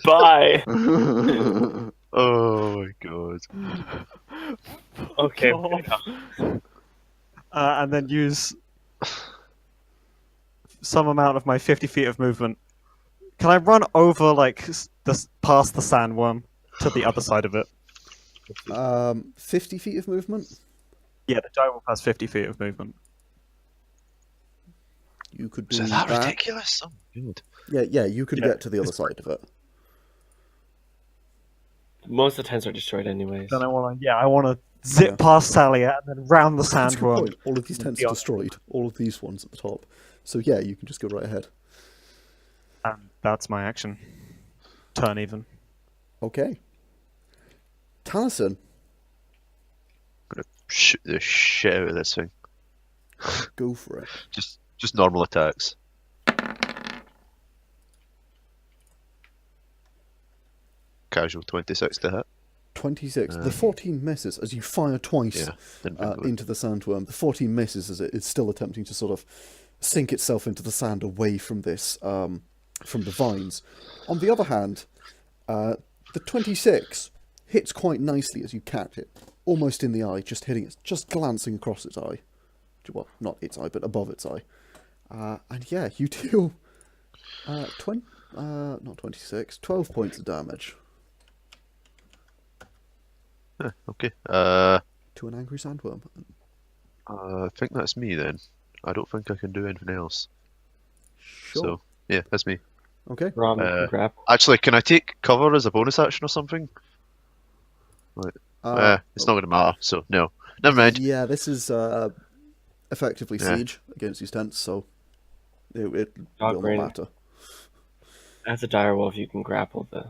S3: Bye.
S4: Oh my god.
S3: Okay.
S5: And then use some amount of my 50 feet of movement. Can I run over, like, past the sandworm to the other side of it?
S1: 50 feet of movement?
S5: Yeah, the direwolf has 50 feet of movement.
S1: You could do
S4: Is that
S1: that.
S4: ridiculous? Oh, good.
S1: Yeah, you could
S5: Yeah,
S1: get to the other
S5: it's
S1: side of it.
S3: Most of the tents are destroyed anyways.
S5: Then I want to zip
S1: Yeah.
S5: past Salia and then round the
S1: That's a good
S5: sandworm.
S1: point. All of these tents are
S5: beyond.
S1: destroyed. All of these ones at the top. So yeah, you can just go right ahead.
S5: And that's my action. Turn even.
S1: Okay. Talisin,
S4: Shoot the shit out of this thing.
S1: go for it.
S4: Just normal attacks. Casual 26 to hit.
S1: 26. The 14 misses as you fire twice
S4: Yeah. Didn't think of it.
S1: into the sandworm. The 14 misses as it is still attempting to sort of sink itself into the sand away from this, from the vines. On the other hand, the 26 hits quite nicely as you catch it, almost in the eye, just hitting it, just glancing across its eye. Well, not its eye, but above its eye. And yeah, you deal not 26, 12 points of damage
S4: Okay.
S1: to an angry sandworm.
S4: I think that's me then. I don't think I can do anything else.
S1: Sure.
S4: So, yeah, that's me.
S1: Okay.
S3: Rom, you can grab.
S4: Actually, can I take cover as a bonus action or something? It's not going to matter, so no. Never mind.
S1: Yeah, this is effectively
S4: Yeah.
S1: siege against these tents, so it will
S3: Dog
S1: not
S3: brain.
S1: matter.
S3: As a direwolf, you can grapple the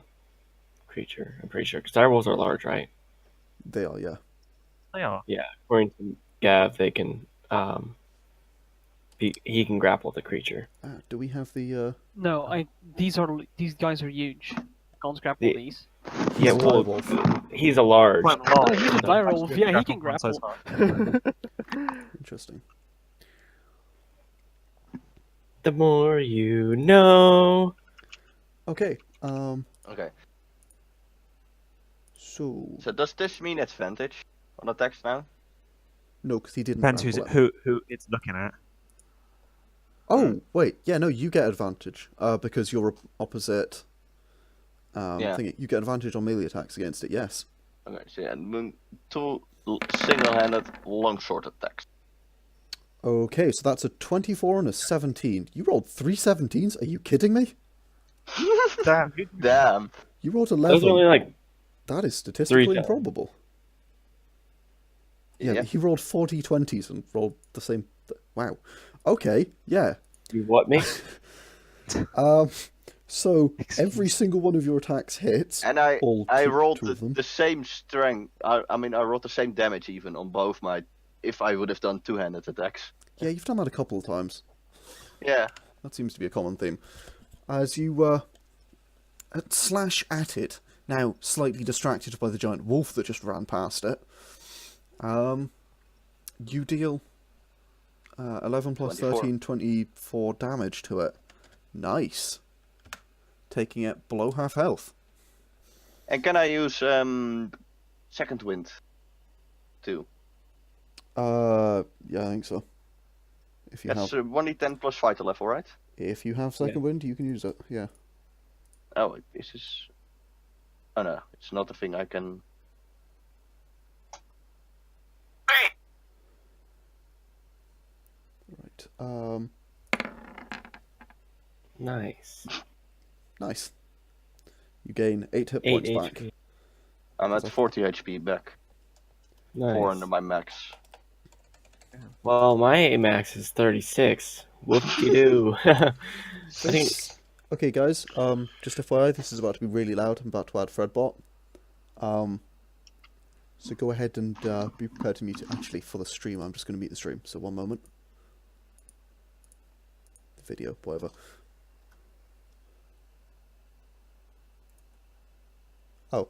S3: creature. I'm pretty sure because direwolves are large, right?
S1: They are, yeah.
S5: They are.
S3: Yeah. According to Gav, they can. He can grapple the creature.
S1: Do we have the
S2: No, these guys are huge. Can't grapple
S3: The-
S2: these.
S3: Yeah, well,
S1: direwolf?
S3: he's a large.
S5: Quite large.
S2: Oh, he's a direwolf.
S5: Actually,
S2: Yeah, he can
S5: grapple
S2: grapple.
S5: size.
S1: Interesting.
S3: The more you know.
S1: Okay.
S6: Okay.
S1: So
S6: So does this mean advantage on attacks now?
S1: no, because he didn't.
S5: Depends
S1: grapple it.
S5: who it's looking at.
S1: Oh wait, yeah, no, you get advantage because you're opposite.
S6: Yeah.
S1: Thingy. You get advantage on melee attacks against it. Yes.
S6: Okay, so yeah, two single-handed longsword attacks.
S1: Okay, so that's a 24 and a 17. You rolled 3 17s? Are you kidding me?
S5: Damn.
S6: Damn.
S1: You rolled
S3: Those are
S1: 11.
S3: only like
S1: That is statistically
S3: times.
S1: improbable. Yeah,
S6: Yeah.
S1: he rolled 40 20s and rolled the same. Wow. Okay, yeah.
S3: you what me?
S1: So every single one of your attacks hits.
S6: And I
S1: all
S6: rolled
S1: two of them.
S6: the same strength. I mean, I rolled the same damage even on both my. If I would have done two-handed attacks.
S1: Yeah, you've done that a couple of times.
S6: Yeah.
S1: That seems to be a common theme. As you slash at it, now slightly distracted by the giant wolf that just ran past it, you deal 11 plus
S6: 24.
S1: 13, 24 damage to it. Nice. Taking it below half health.
S6: And can I use second wind too?
S1: Yeah, I think so. If you have,
S6: That's 1d10 plus fighter level, right?
S1: if you have second wind, you can use it. Yeah.
S6: Oh, this is. Oh no, it's not a thing I can.
S1: Right.
S3: Nice.
S1: Nice. You gain 8 hit
S3: 8
S1: points back.
S3: HP.
S6: I'm at 40 HP back. 4
S3: Nice.
S6: under my max.
S3: Well, my max is 36. Whoop-de-doo. I think
S1: Okay, guys. Just FYI, this is about to be really loud. I'm about to add Fredbot. So go ahead and be prepared to mute it. Actually, for the stream, I'm just going to mute the stream. So one moment. The video, whatever. Oh.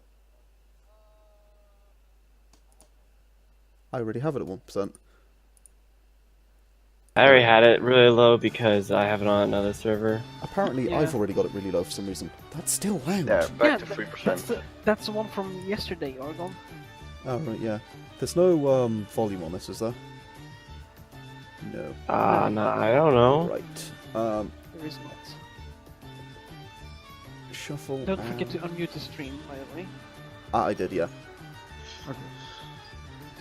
S1: I already have it at 1%.
S3: I already had it really low because I have it on another server.
S1: Apparently,
S2: Yeah.
S1: I've already got it really low for some reason. That's still loud.
S6: Yeah, back to
S2: that-
S6: 3%.
S2: That's the one from yesterday, Yargon.
S1: Oh, right, yeah. There's no volume on this, is there? No.
S3: No, I don't know.
S1: Right.
S2: There is not.
S1: Shuffle.
S2: Don't forget to
S1: and-
S2: unmute the stream, by the way.
S1: I did, yeah.
S5: Okay.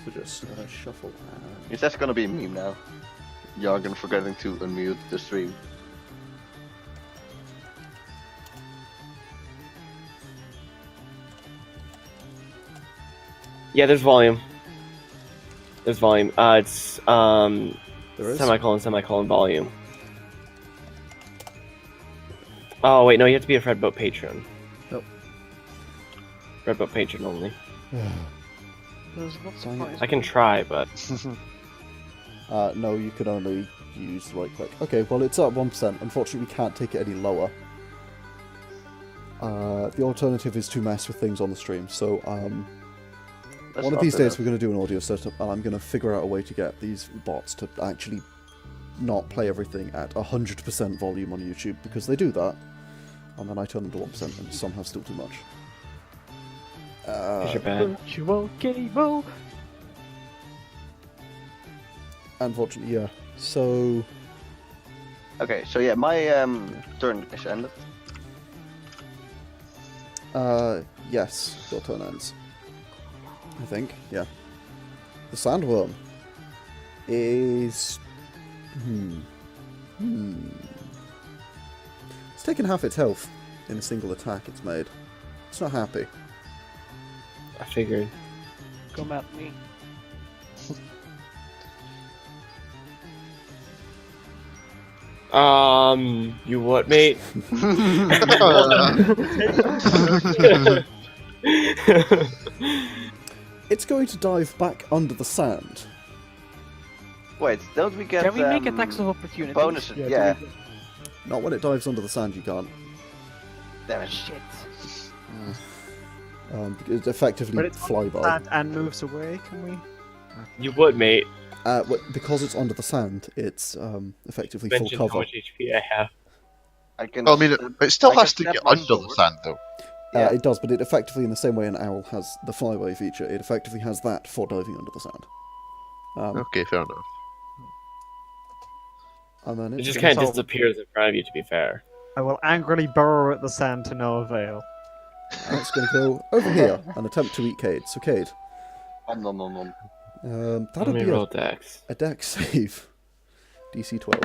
S1: So just shuffle and...
S6: Is that gonna be a meme now? Yargon forgetting to unmute the stream.
S3: Yeah, there's volume. There's volume. It's
S1: There is?
S3: semicolon volume. Oh wait, no, you have to be a Fredboat patron.
S1: Nope.
S3: Fredboat patron only.
S2: There's not
S1: Dang it.
S2: surprised.
S3: I can try, but
S1: No, you can only use right click. Okay, well it's at 1%. Unfortunately, we can't take it any lower. The alternative is to mess with things on the stream. So,
S6: Let's
S1: one of
S6: not
S1: these
S6: do
S1: days
S6: that.
S1: we're going to do an audio setup, and I'm going to figure out a way to get these bots to actually not play everything at 100% volume on YouTube, because they do that, and then I turn them to 1%, and some have still too much.
S3: it's your bad.
S2: Virtual cable.
S1: Unfortunately, yeah. So,
S6: Okay, so yeah, my turn is ended.
S1: yes, your turn ends. I think, yeah. The sandworm is... It's taken half its health in a single attack it's made. It's not happy.
S3: I figured.
S2: Come at me.
S3: You what, mate?
S1: It's going to dive back under the sand.
S6: Wait, don't we get
S2: Can we make attacks of opportunity?
S6: bonuses?
S5: Yeah,
S6: Yeah.
S1: Not when it dives under the sand, you can't.
S6: Damn it.
S2: Shit.
S1: It's effectively
S5: But it's
S1: flyby.
S5: Sand and moves away, can we?
S3: You what, mate?
S1: Because it's under the sand, it's effectively full
S3: Mention how
S1: cover.
S3: much HP I have.
S6: I can.
S4: Well, I mean, it still
S6: I can
S4: has to
S6: snap
S4: get
S6: my
S4: under the
S6: sword.
S4: sand, though.
S6: Yeah.
S1: It does, but it effectively, in the same way an owl has the flyby feature, it effectively has that for diving under the sand.
S4: Okay, fair enough.
S1: And then
S3: It
S1: it's
S3: just
S1: gonna
S3: kind of
S1: solve-
S3: disappears in front of you, to be fair.
S5: I will angrily burrow at the sand to no avail.
S1: and it's going to go over here and attempt to eat Cade. So Cade,
S6: Nom, nom, nom, nom.
S3: Let
S1: that'll
S3: me
S1: be
S3: roll dex.
S1: a dex save. DC 12.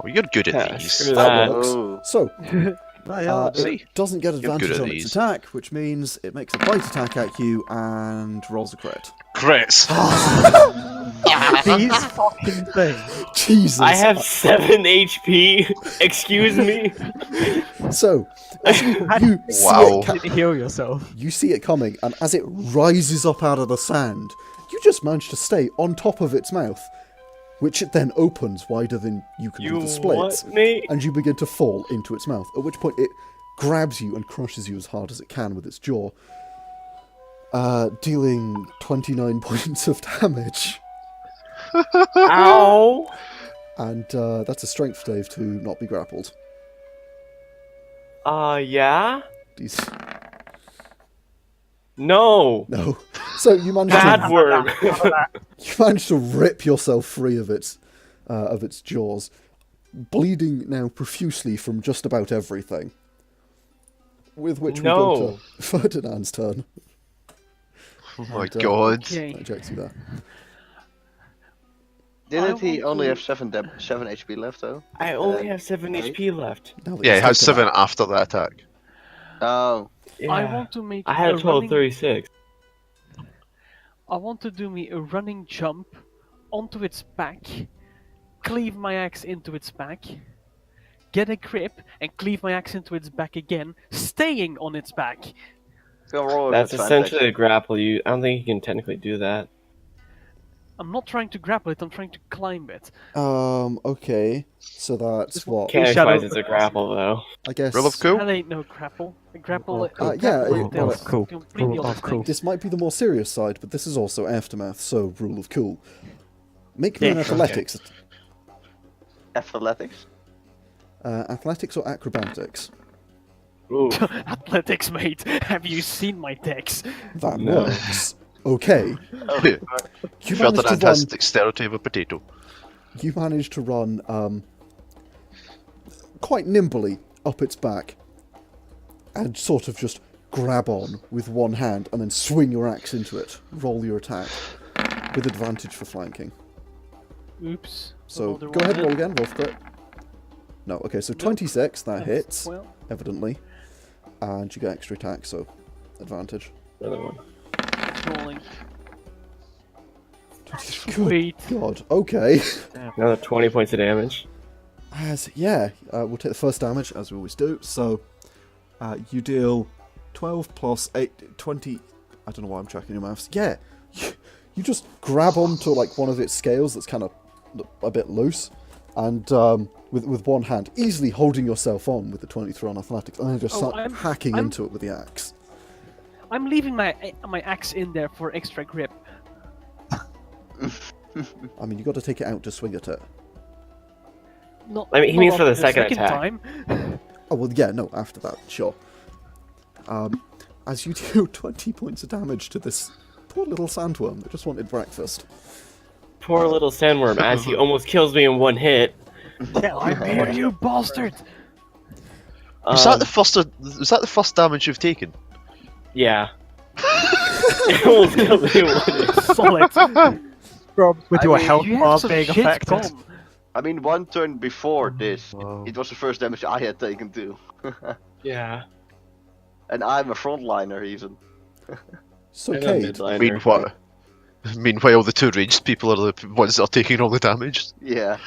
S4: Oh, you're good at
S3: Yeah,
S4: these.
S3: screw
S1: That
S3: that.
S1: works.
S6: Oh.
S1: So,
S5: Oh, yeah,
S1: it
S4: see.
S1: doesn't get
S4: You're good
S1: advantage
S4: at
S1: on its
S4: these.
S1: attack, which means it makes a bite attack at you and rolls a crit.
S4: Crits!
S5: these fucking things.
S1: Jesus!
S3: I have 7 HP. Excuse me.
S1: So, as you see
S4: Wow.
S1: it ca-
S5: Didn't heal yourself.
S1: you see it coming, and as it rises up out of the sand, you just manage to stay on top of its mouth, which it then opens wider than you can do
S3: You
S1: the splits,
S3: what, mate?
S1: and you begin to fall into its mouth, at which point it grabs you and crushes you as hard as it can with its jaw, dealing 29 points of damage.
S3: Ow.
S1: And that's a strength save to not be grappled.
S3: Yeah?
S1: These...
S3: No.
S1: No. So you manage
S3: Bad
S1: to
S3: word.
S1: you manage to rip yourself free of its of its jaws, bleeding now profusely from just about everything. With which we go
S3: No.
S1: to Ferdinand's turn.
S4: Oh my
S1: And,
S4: god.
S2: Okay.
S1: That ejects you there.
S6: Didn't he
S2: want
S6: only
S2: to-
S6: have 7 HP left though?
S3: I only have 7
S6: eight?
S3: HP left.
S1: Now that
S4: Yeah, he
S1: you've
S4: has
S1: taken
S4: 7
S1: that-
S4: after that attack.
S6: Oh,
S3: Yeah.
S2: I want to make
S3: I had a total
S2: running...
S3: of 36.
S2: I want to do me a running jump onto its back, cleave my axe into its back, get a grip, and cleave my axe into its back again, staying on its back.
S6: go roll with
S3: That's
S6: advantage.
S3: essentially a grapple. I don't think you can technically do that.
S2: I'm not trying to grapple it, I'm trying to climb it.
S1: Okay. So that's what?
S3: Can't
S5: Shadow-
S3: advise it's a grapple though.
S1: I guess...
S4: Rule of cool?
S2: That ain't no grapple. A grapple,
S5: Oh, cool.
S2: a grapple
S1: Yeah,
S2: entails
S1: well,
S5: cool.
S2: completely
S5: Rule
S2: other
S5: of cool.
S2: things.
S1: This might be the more serious side, but this is also Aftermath, so rule of cool. Make me an
S5: Yeah,
S1: athletics.
S6: Athletics?
S1: Athletics or acrobatics?
S3: Ooh.
S2: Athletics, mate. Have you seen my decks?
S1: That
S3: No.
S1: works. Okay.
S6: Oh,
S1: You managed to
S4: Ferdinand
S1: run...
S4: has dexterity of a potato.
S1: You managed to run quite nimbly up its back and sort of just grab on with one hand and then swing your axe into it. Roll your attack with advantage for flanking.
S2: Oops.
S1: So
S2: Another
S1: go ahead,
S2: one
S1: roll
S2: then.
S1: again. Roll for it. No, okay, so 26, that hits,
S2: Well,
S1: evidently. And you get extra attack, so advantage.
S3: Another one.
S2: rolling.
S1: Good
S2: Sweet.
S1: God, okay.
S3: Another 20 points of damage.
S1: We'll take the first damage, as we always do. So, you deal 12 plus 8, 20... I don't know why I'm tracking your maths. Yeah, you just grab onto, like, one of its scales that's kind of a bit loose, and with one hand, easily holding yourself on with the 23 on athletics, and then just
S2: Oh,
S1: start hacking
S2: I'm-
S1: into it with the axe.
S2: I'm leaving my axe in there for extra grip.
S1: I mean, you got to take it out to swing at it.
S2: Not,
S3: I mean, he
S2: not
S3: means for
S2: after
S3: the second attack.
S2: time.
S1: Oh, well, yeah, no, after that, sure. As you do 20 points of damage to this poor little sandworm that just wanted breakfast.
S3: Poor little sandworm, as he almost kills me in one hit.
S2: I'm here, you bastard!
S4: Was that the first damage you've taken?
S3: Yeah. It almost killed me in one hit.
S2: Solid.
S5: Rob, with
S6: I
S5: your
S6: mean,
S5: health
S2: You
S5: bar
S2: have some
S5: being
S2: shit
S5: affected.
S2: bomb.
S6: I mean, one turn before this,
S4: Wow.
S6: it was the first damage I had taken too.
S3: Yeah.
S6: And I'm a frontliner even.
S1: So,
S3: I'm a
S1: Cade,
S3: midliner.
S4: Meanwhile, the two ranged people are the ones that are taking all the damage.
S6: Yeah.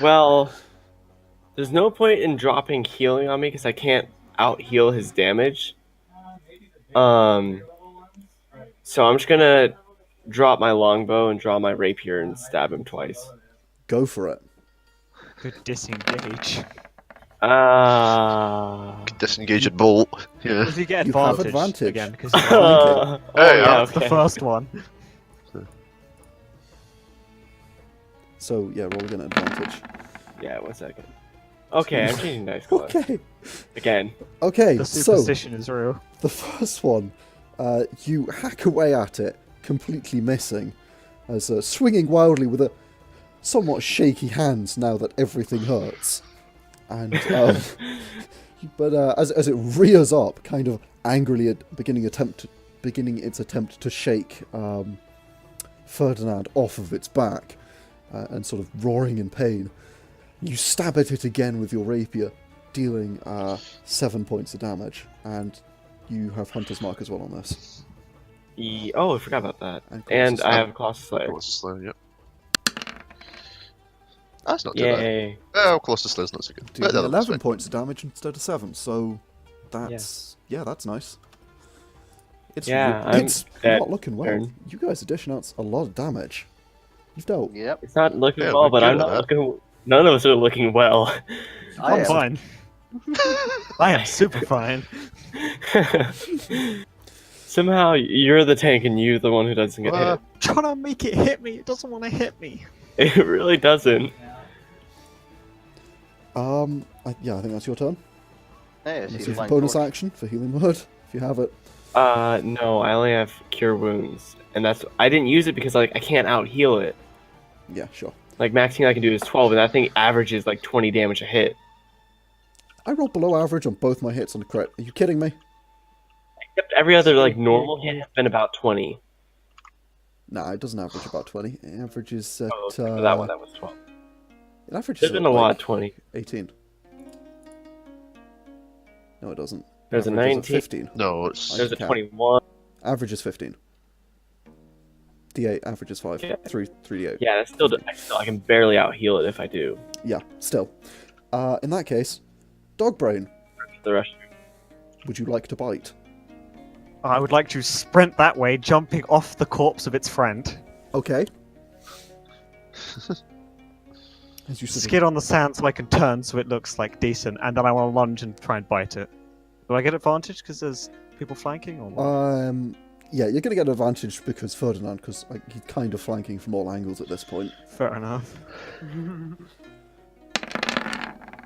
S3: Well, there's no point in dropping healing on me because I can't out heal his damage. So I'm just gonna drop my longbow and draw my rapier and stab him twice.
S1: go for it.
S5: Good disengage.
S4: Disengage and bolt. Yeah.
S5: Does he get
S1: You have
S5: advantage,
S1: advantage.
S5: again? Because
S3: Oh,
S4: Hey,
S3: yeah,
S5: that's the
S3: okay.
S5: first one.
S1: So, yeah, roll again at advantage.
S3: Yeah, 1 second. Okay, I'm changing dice class.
S1: Okay.
S3: Again.
S1: Okay,
S5: The
S1: so
S5: superstition is real.
S1: the first one, you hack away at it, completely missing, as swinging wildly with a somewhat shaky hands now that everything hurts. And but as it rears up, kind of angrily beginning its attempt to shake Ferdinand off of its back, and sort of roaring in pain, you stab at it again with your rapier, dealing 7 points of damage, and you have Hunter's Mark as well on this.
S3: Oh, I forgot about that.
S1: And
S3: And
S1: Colossus
S3: I
S1: Slayer.
S3: have Colossus Slayer.
S4: Colossus Slayer, yep. That's not too bad.
S3: Yay.
S4: Oh, Colossus Slayer's not so good.
S1: Dealing
S4: But the other one's
S1: 11
S4: fine.
S1: points of damage instead of 7, so that's that's nice. It's
S3: Yeah, I'm
S1: it's
S3: dead.
S1: not looking well.
S3: Turn.
S1: You guys are dishing out a lot of damage. You've dealt.
S6: Yep.
S3: It's not looking
S4: Yeah,
S3: well,
S4: we're
S3: but
S4: good
S3: I'm
S4: at
S3: not
S4: that.
S3: looking... None of us are looking well.
S6: I
S5: I'm
S6: am.
S5: fine. I am super fine.
S3: Somehow you're the tank and you're the one who doesn't get
S4: What?
S5: Trying to make it hit me. It doesn't want to hit me.
S3: hit. It really doesn't.
S1: I think that's your turn.
S6: Hey, I
S1: Unless
S6: see
S1: you
S6: the
S1: have a
S6: flying
S1: bonus
S6: torch.
S1: action for healing word, if you have it.
S3: No, I only have Cure Wounds. And I didn't use it because I can't out heal it.
S1: Yeah, sure.
S3: Like maxing I can do is 12, and that thing averages like 20 damage a hit.
S1: I rolled below average on both my hits on the crit. Are you kidding me?
S3: Except every other like normal hit has been about 20.
S1: Nah, it doesn't average about 20. It averages at...
S3: Oh, for that one, that was 12.
S1: It averages
S3: There's
S1: at
S3: been a lot
S1: like
S3: of 20.
S1: 18. No, it doesn't.
S3: There's a
S1: Averages at
S3: 19.
S1: 15.
S4: No, it's
S3: There's a
S1: Okay.
S3: 21.
S1: Average is 15. D8, average is 5.
S3: Yeah.
S1: 3d8.
S3: Yeah, that's still, I can barely out heal it if I do.
S1: Yeah, still. In that case, Dogbrain,
S3: The rest.
S1: would you like to bite?
S5: I would like to sprint that way, jumping off the corpse of its friend.
S1: Okay. As you sort of-
S5: Skid on the sand so I can turn so it looks like decent, and then I want to lunge and try and bite it. Do I get advantage because there's people flanking, or what?
S1: Yeah, you're gonna get an advantage because Ferdinand, because like, he's kind of flanking from all angles at this point.
S5: Fair enough.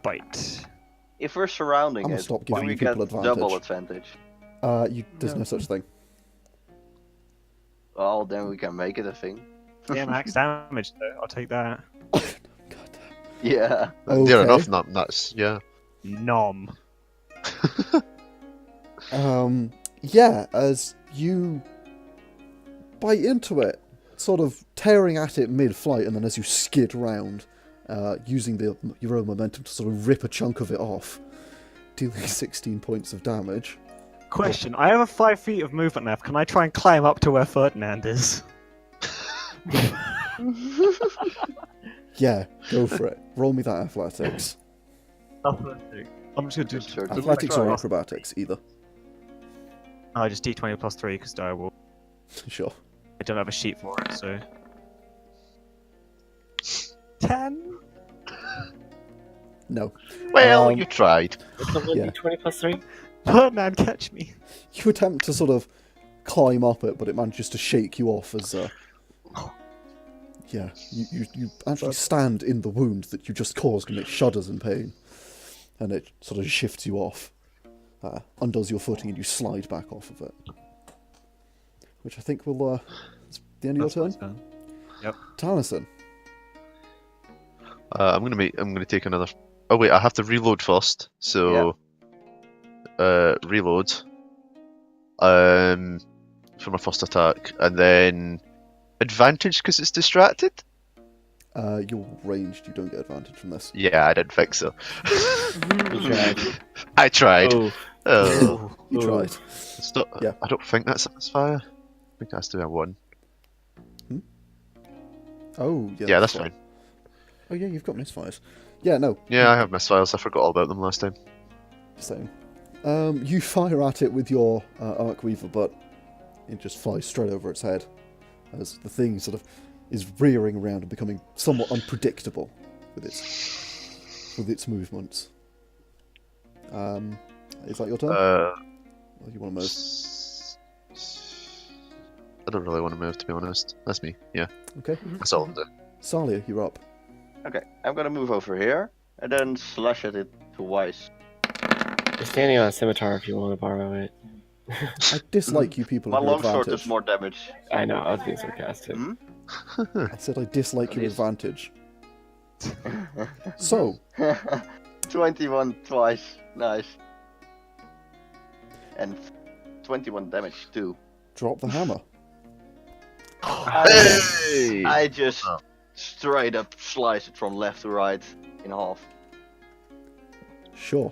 S5: Bite.
S6: If we're surrounding
S1: I'ma
S6: it,
S1: stop
S6: do
S1: giving
S6: we
S1: people
S6: get double
S1: advantage.
S6: advantage?
S1: There's no such thing.
S6: Well, then we can make it a thing.
S5: Yeah, max damage though. I'll take that.
S6: Yeah.
S1: Okay.
S4: near enough. That's yeah.
S5: Nom.
S1: Yeah, as you bite into it, sort of tearing at it mid-flight, and then as you skid round, using your own momentum to sort of rip a chunk of it off, dealing 16 points of damage.
S5: Question: I have 5 feet of movement left. Can I try and climb up to where Ferdinand is?
S1: Yeah, go for it. Roll me that athletics.
S5: I'm just gonna
S6: Sure.
S5: do
S1: Athletics or acrobatics, either.
S5: just D20 plus 3 because I
S1: Sure.
S5: don't have a sheet for it, so 10.
S1: No.
S4: Well, you tried.
S3: What's the
S1: Yeah.
S3: 20 plus 3?
S5: Ferdinand, catch me.
S1: You attempt to sort of climb up it, but it manages to shake you off as... Yeah, you actually stand in the wound that you just caused, and it shudders in pain. And it sort of shifts you off. Undoes your footing, and you slide back off of it. Which I think will... it's the end of your turn?
S5: Yep.
S1: Talisin.
S4: I'm gonna take another. Oh wait, I have to reload first. So, reload. For my first attack, and then advantage because it's distracted.
S1: You're ranged, you don't get advantage from this.
S4: Yeah, I didn't think so.
S3: You tried.
S4: I tried.
S3: Oh,
S4: Oh,
S1: You
S3: Ooh.
S1: tried.
S4: it's not,
S1: Yeah.
S4: I don't think that's a misfire. I think it has to be a 1.
S1: Oh, yeah.
S4: Yeah, that's fine.
S1: Oh, yeah, you've got misfires. Yeah, no,
S4: Yeah, I have misfiles. I forgot all about them last time.
S1: same. You fire at it with your Arcweaver, but it just flies straight over its head as the thing sort of is rearing around and becoming somewhat unpredictable with its movements. Is that your turn? Or you want to move?
S4: I don't really want to move, to be honest. That's me. Yeah,
S1: Okay.
S4: that's all I'm doing.
S1: Salia, you're up.
S6: Okay, I'm gonna move over here and then slash at it twice.
S3: you're standing on a scimitar if you want to borrow it.
S1: I dislike you people
S6: My
S1: with your
S6: longsword
S1: advantage.
S6: does more damage.
S3: I know, I was being sarcastic.
S6: Hmm?
S1: I said I dislike your
S6: Please.
S1: advantage. So,
S6: 21 twice. Nice. And 21 damage too.
S1: drop the hammer.
S4: Hey!
S6: I just
S4: Oh.
S6: straight up slice it from left to right in half.
S1: Sure.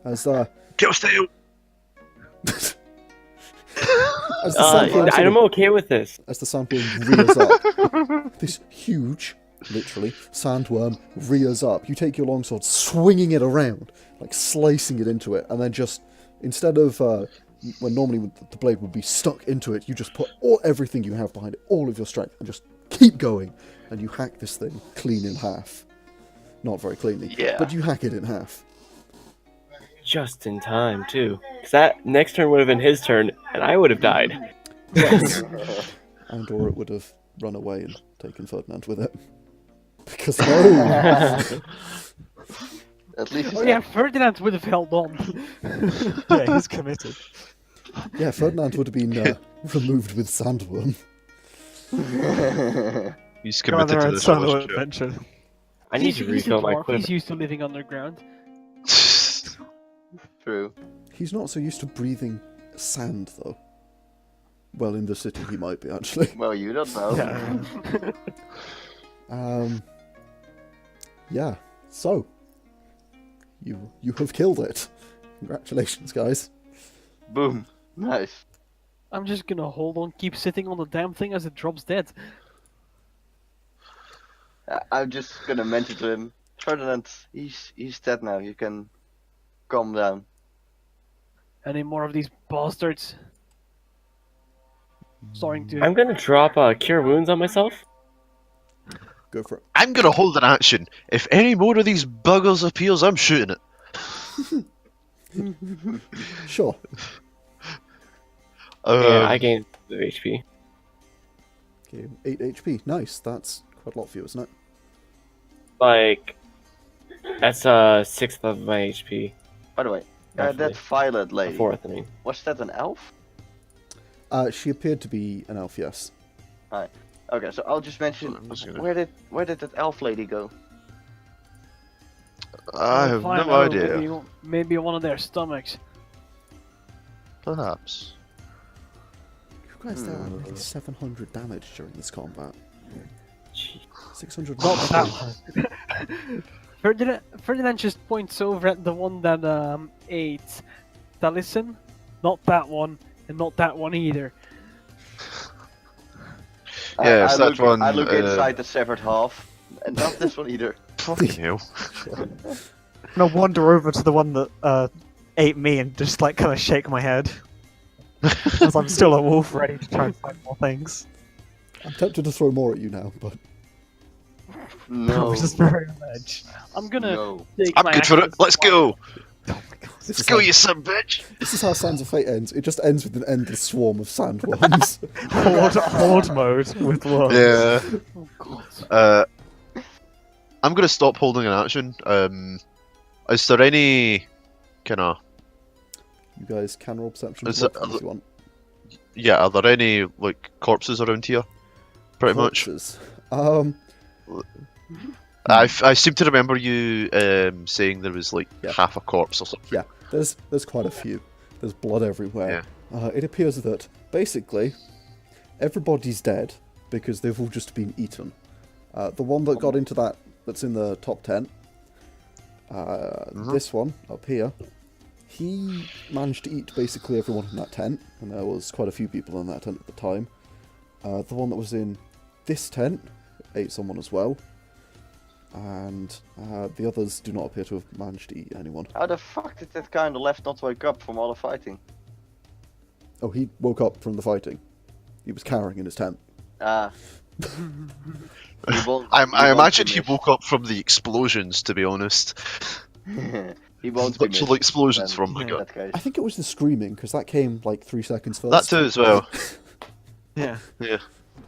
S1: As
S4: Kill steal!
S1: as the sandworm sort
S3: I'm
S1: of-
S3: okay with this.
S1: as the sandworm rears up, this huge, literally, sandworm rears up. You take your longsword, swinging it around, like slicing it into it, and then just, instead of when normally the blade would be stuck into it, you just put everything you have behind it, all of your strength, and just keep going, and you hack this thing clean in half. Not very cleanly,
S6: Yeah.
S1: but you hack it in half.
S3: Just in time, too. Because that next turn would have been his turn, and I would have died.
S1: Yes. And or it would have run away and taken Ferdinand with it. Because no!
S6: At least
S2: Oh yeah, Ferdinand would have held on.
S5: Yeah, he's committed.
S1: Yeah, Ferdinand would have been removed with sandworm.
S4: He's
S5: Go on
S4: committed
S5: their
S4: to
S5: own
S4: this
S5: solo
S4: relationship.
S5: adventure.
S3: I need to
S2: He's a
S3: refill my
S2: dwarf.
S3: equipment.
S2: He's used to living underground.
S6: True.
S1: He's not so used to breathing sand, though. Well, in the city he might be, actually.
S6: Well, you don't know.
S5: Yeah.
S1: Yeah, so. You have killed it. Congratulations, guys.
S6: Boom. Nice.
S2: I'm just gonna hold on, keep sitting on the damn thing as it drops dead.
S6: I'm just gonna mention to him, Ferdinand, he's dead now. You can calm down.
S2: Any more of these bastards? Starting to.
S3: I'm gonna drop Cure Wounds on myself.
S1: Go for it.
S4: I'm gonna hold an action. If any more of these buggers appears, I'm shooting it.
S1: Sure.
S3: Yeah, I gained the HP.
S1: Okay, 8 HP. Nice. That's quite a lot for you, isn't it?
S3: Like, that's a sixth of my HP.
S6: By the way,
S3: Roughly.
S6: that violet
S3: A
S6: lady,
S3: fourth, I mean.
S6: was that an elf?
S1: She appeared to be an elf, yes.
S6: Okay, so I'll just mention,
S4: I'm just gonna-
S6: where did that elf lady go?
S4: I have
S2: Find
S4: no
S2: out,
S4: idea.
S2: Maybe one of their stomachs.
S4: Perhaps.
S1: You guys dealt nearly 700 damage during this combat.
S3: Gee.
S1: 600.
S5: Not that
S2: Ferdinand just points over at the one that ate Talisin. Not that one, and not that one either.
S4: Yeah,
S6: I
S4: so that
S6: look,
S4: one,
S6: I look inside the severed half, and not this one either.
S4: Fucking hell.
S5: I'm gonna wander over to the one that ate me and just like kind of shake my head. As I'm still a wolf ready to try and find more things.
S1: I'm tempted to throw more at you now, but
S6: No.
S5: I'm just very on edge.
S2: I'm gonna
S6: No.
S2: take
S4: I'm
S2: my
S4: good for it.
S2: axe
S4: Let's go.
S5: Oh my god.
S1: this
S4: Let's
S1: is,
S4: go,
S1: how,
S4: you son of a bitch.
S1: this is how Sands of Fate ends. It just ends with an endless swarm of sandworms.
S5: Horde mode with worms.
S4: Yeah.
S2: Oh god.
S4: I'm gonna stop holding an action. Is there any kind of
S1: You guys can roll perception
S4: Is
S1: if
S4: it-
S1: you want.
S4: are there any like corpses around here? Pretty much.
S1: Corpses.
S4: I seem to remember you saying there was like
S1: Yeah.
S4: half a corpse or something.
S1: Yeah, there's quite a few. There's blood everywhere. It appears that basically everybody's dead because they've all just been eaten. The one that got into that's in the top tent, this one up here, he managed to eat basically everyone in that tent, and there was quite a few people in that tent at the time. The one that was in this tent ate someone as well. And the others do not appear to have managed to eat anyone.
S6: How the fuck did that guy on the left not wake up from all the fighting?
S1: Oh, he woke up from the fighting. He was cowering in his tent.
S6: Ah.
S4: I imagine he woke up from the explosions. To be honest,
S6: He won't be
S4: literally
S6: missed.
S4: explosions
S6: then,
S4: from the
S6: in
S4: gun.
S6: that case.
S1: I think it was the screaming, because that came like 3 seconds first.
S4: That too as well.
S5: Yeah.
S4: Yeah.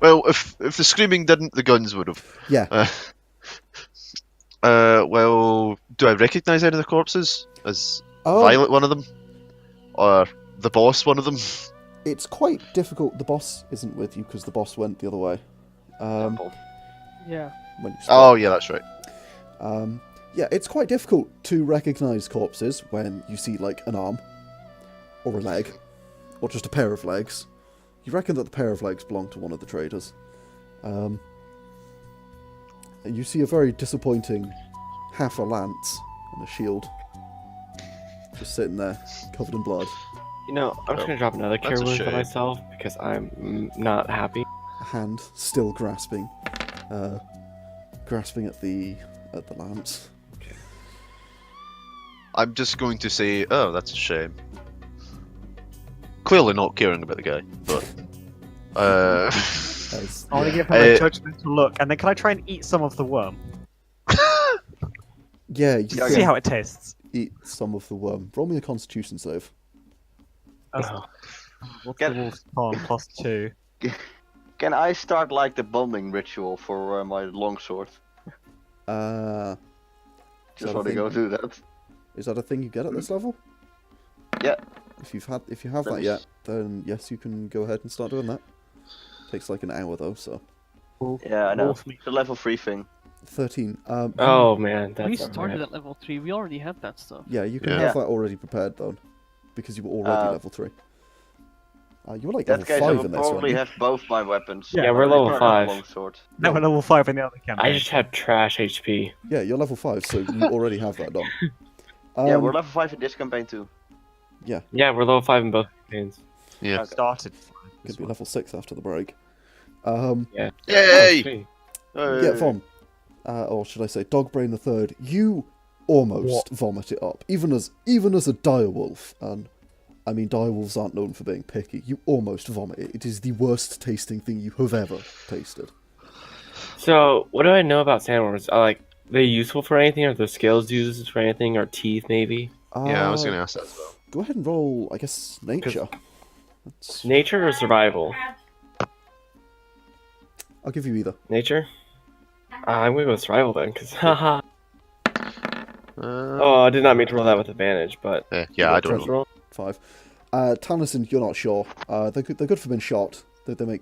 S4: Well, if the screaming didn't, the guns would have.
S1: Yeah.
S4: Well, do I recognise any of the corpses? Is
S1: Oh,
S4: Violet one of them, or the boss one of them?
S1: it's quite difficult. The boss isn't with you, because the boss went the other way.
S6: Temple.
S2: Yeah.
S1: When you
S4: Oh yeah, that's right.
S1: Yeah, it's quite difficult to recognise corpses when you see, like, an arm, or a leg, or just a pair of legs. You reckon that the pair of legs belong to one of the traders. And you see a very disappointing half a lance and a shield. Just sitting there, covered in blood.
S3: You know, I'm just gonna drop another Cure
S4: That's a
S3: Wounds on
S4: shame.
S3: myself because I'm not happy.
S1: A hand still grasping at the lance.
S4: I'm just going to say, oh, that's a shame. Clearly not caring about the guy, but
S1: As,
S5: I want to
S1: yeah.
S5: give him a judgmental look, and then can I try and eat some of the worm?
S1: Yeah, you
S6: Yeah,
S5: See
S1: can
S5: how it tastes.
S1: eat some of the worm. Roll me a Constitution save.
S5: What's
S6: Get-
S5: the wolf's palm +2?
S6: Can I start like the bonding ritual for my longsword? Just
S1: that a
S6: want to
S1: thing?
S6: go do that.
S1: Is that a thing you get at this level?
S6: Yeah.
S1: If you have
S6: Let
S1: that
S6: me
S1: yet, then yes, you can go ahead and start doing that. Takes like an hour though, so.
S6: Yeah, I know.
S2: Wolf meat.
S6: It's a level 3 thing.
S1: 13.
S3: Oh man, that's
S2: We
S3: not
S2: started
S3: right.
S2: at level 3. We already had that stuff.
S1: Yeah, you can
S4: Yeah.
S1: have that already prepared, though. Because you were already level 3. You were like
S6: In
S1: level
S6: that case,
S1: 5
S6: I will
S1: in this,
S6: probably
S1: weren't you?
S6: have both my weapons.
S5: Yeah,
S3: we're
S6: But I
S3: level
S6: don't have
S3: 5.
S6: longsword.
S5: Now we're level 5 in the other
S3: I
S5: campaign.
S3: just have trash HP.
S1: Yeah, you're level 5, so you already have that done.
S6: Yeah, we're level 5 in this campaign too.
S3: Yeah, we're level 5 in both campaigns.
S4: Yeah.
S5: Started.
S1: Could be level 6 after the break.
S3: Yeah.
S4: Yay!
S3: sweet.
S1: Yeah, Vom. Or should I say, Dogbrain the Third. You almost vomit it up, even as a direwolf. And I mean, direwolves aren't known for being picky. You almost vomit it. It is the worst tasting thing you have ever tasted.
S3: So, what do I know about sandworms? Are they useful for anything? Are their scales used for anything? Or teeth, maybe?
S4: Yeah, I was going to ask that as well.
S1: Go ahead and roll, I guess, nature.
S3: Nature or survival?
S1: I'll give you either.
S3: Nature? I'm gonna go with survival then, because haha.
S4: Uh,
S3: Oh, I did not mean to roll that with advantage, but
S4: yeah, I don't
S3: let's
S4: know.
S3: roll.
S1: 5. Talisin, you're not sure. They're good for being shot. They make...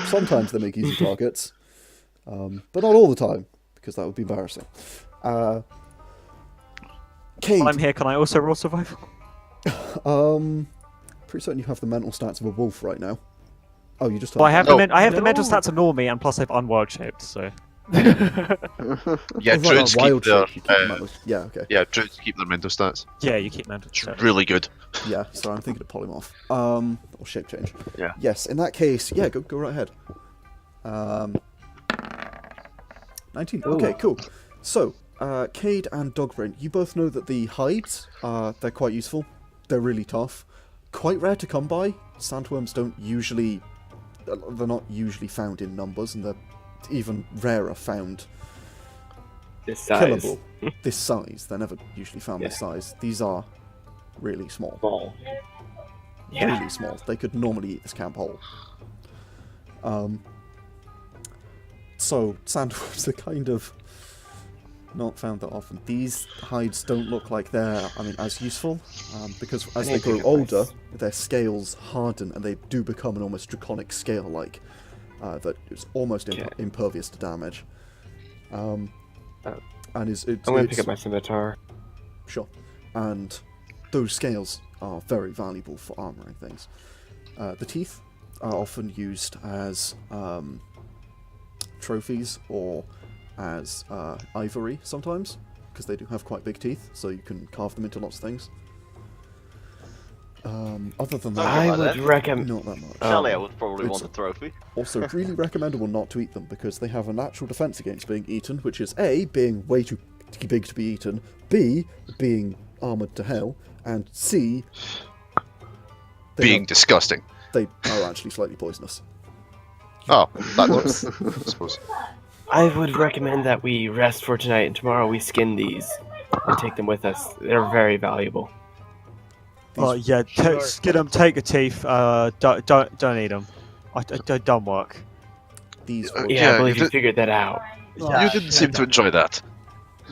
S1: Sometimes they make easy targets. But not all the time, because that would be embarrassing. Cade,
S5: While I'm here, can I also roll survival?
S1: pretty certain you have the mental stats of a wolf right now. Oh, you just
S5: Well, I have
S4: No.
S5: I have the
S2: No.
S5: mental stats of normie, and plus I've unwild shaped, so...
S4: Yeah,
S1: Oh, right,
S4: druids
S1: wild
S4: keep their
S1: shape, you keep them mental- Yeah, okay.
S4: yeah, druids keep their mental stats.
S5: Yeah, you keep mental
S4: It's
S5: stats.
S4: really good.
S1: Yeah, sorry, I'm thinking of polymorph. Or shape change.
S4: Yeah.
S1: Yes, in that case, yeah, go right ahead. 19. Okay, cool. So, Cade and Dogbrain, you both know that the hides, they're quite useful. They're really tough. Quite rare to come by. Sandworms don't usually... They're not usually found in numbers, and they're even rarer found
S3: This size.
S1: killable. This size. They're never usually found this size. These are really small.
S3: Small. Yeah.
S1: Really small. They could normally eat this camp whole. So, sandworms are kind of not found that often. These hides don't look like they're, as useful, because as
S3: I
S1: they
S3: need to
S1: grow
S3: get
S1: older,
S3: this.
S1: their scales harden and they do become an almost draconic scale-like, that is almost impervious to damage. And
S3: I'm gonna pick up my scimitar.
S1: Sure. And those scales are very valuable for armoring things. The teeth are often used as trophies or as ivory sometimes, because they do have quite big teeth, so you can carve them into lots of things. Other than that,
S3: I would recommend.
S1: not that much.
S6: Salia would probably
S1: it's-
S6: want a trophy.
S1: Also, really recommendable not to eat them, because they have a natural defense against being eaten, which is A, being way too big to be eaten, B, being armored to hell, and C,
S4: Being disgusting.
S1: they are actually slightly poisonous.
S4: Oh, that works. I suppose.
S3: I would recommend that we rest for tonight, and tomorrow we skin these and take them with us. They're very valuable.
S5: Oh yeah, skin them, take the teeth. Don't eat them. Don't work.
S1: These
S4: Yeah,
S1: would,
S3: Yeah, I believe
S4: you
S3: you
S4: did-
S3: figured that out.
S4: You didn't seem to enjoy that.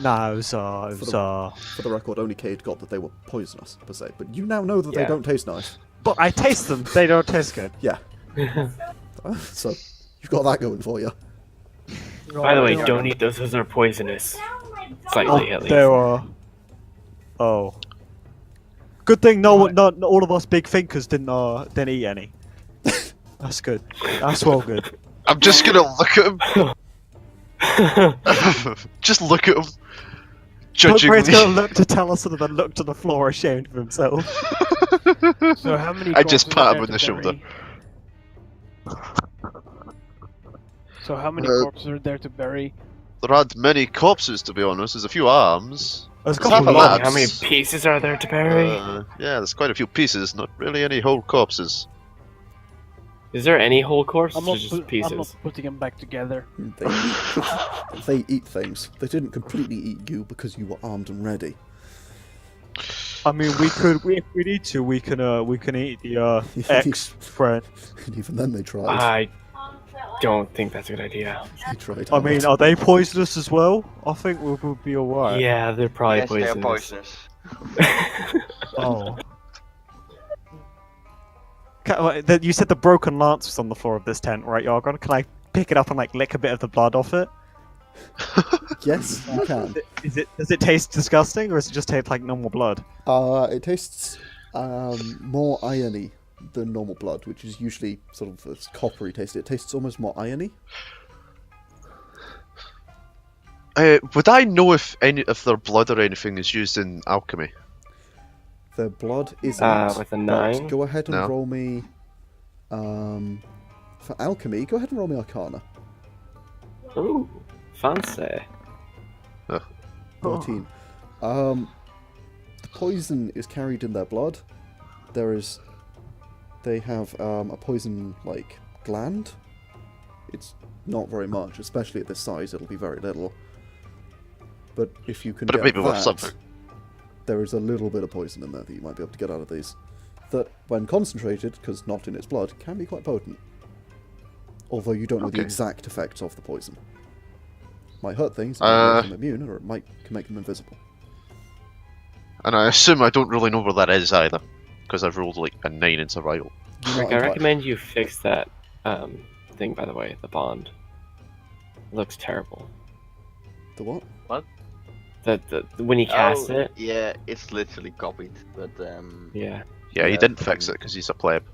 S5: No, it was
S1: for the record, only Cade got that they were poisonous, per se, but you now know that they
S3: Yeah.
S1: don't taste nice.
S5: But I taste them. They don't taste good.
S1: Yeah. So, you've got that going for you.
S3: By the way, don't eat those. Those are poisonous. Slightly, at least.
S5: There are. Oh. Good thing not all of us big thinkers didn't eat any. That's good. That's well good.
S4: I'm just gonna look at him. Just look at him. Judgingly.
S5: Dogbrain's gonna look to Talisin and then look to the floor ashamed of himself.
S2: So how many
S4: I just
S2: corpses are
S4: pat him
S2: there
S4: on
S2: to
S4: the shoulder.
S2: bury? So how many corpses are there to bury?
S4: There aren't many corpses, to be honest. There's a few arms.
S5: There's a
S4: Half
S5: couple
S4: a
S5: of
S4: lab.
S3: How many pieces are there to bury?
S4: Yeah, there's quite a few pieces. Not really any whole corpses.
S3: Is there any whole corpse?
S2: I'm
S3: Or
S2: not,
S3: just pieces?
S2: I'm not putting them back together.
S1: They eat things. They didn't completely eat you because you were armed and ready.
S5: I mean, if we need to, we can eat the ex-friend.
S1: And even then they tried.
S3: I don't think that's a good idea.
S1: They tried
S5: I mean,
S1: hard.
S5: are they poisonous as well? I think we'll be alright.
S3: Yeah, they're probably
S6: Yes, they're
S3: poisonous.
S6: poisonous.
S5: Oh. You said the broken lance was on the floor of this tent, right, Yargon? Can I pick it up and like lick a bit of the blood off it?
S1: Yes, you can.
S5: Does it taste disgusting, or does it just taste like normal blood?
S1: It tastes more irony than normal blood, which is usually sort of a coppery taste. It tastes almost more irony.
S4: Would I know if their blood or anything is used in alchemy?
S1: Their blood isn't.
S3: With a
S1: but
S3: 9?
S1: Go ahead and
S4: No.
S1: roll me. For alchemy, go ahead and roll me Arcana.
S3: Ooh, fancy.
S1: 13. The poison is carried in their blood. They have a poison like gland. It's not very much, especially at this size. It'll be very little. But if you can
S4: But it
S1: get
S4: may be worth
S1: that,
S4: something.
S1: there is a little bit of poison in there that you might be able to get out of these. That, when concentrated, because not in its blood, can be quite potent. Although you don't know the
S4: Okay.
S1: exact effects of the poison. Might hurt things, it might make them immune, or it might make them invisible.
S4: And I assume I don't really know where that is either, because I've rolled like a 9 in survival.
S1: You're
S3: Rick,
S1: not
S3: I
S1: entirely-
S3: recommend you fix that thing, by the way, the bond. It looks terrible.
S1: The what?
S3: The when you cast
S6: Oh,
S3: it,
S6: Yeah, it's literally copied, but
S3: yeah.
S4: Yeah, he
S1: Yeah.
S4: didn't fix it because he's a pleb.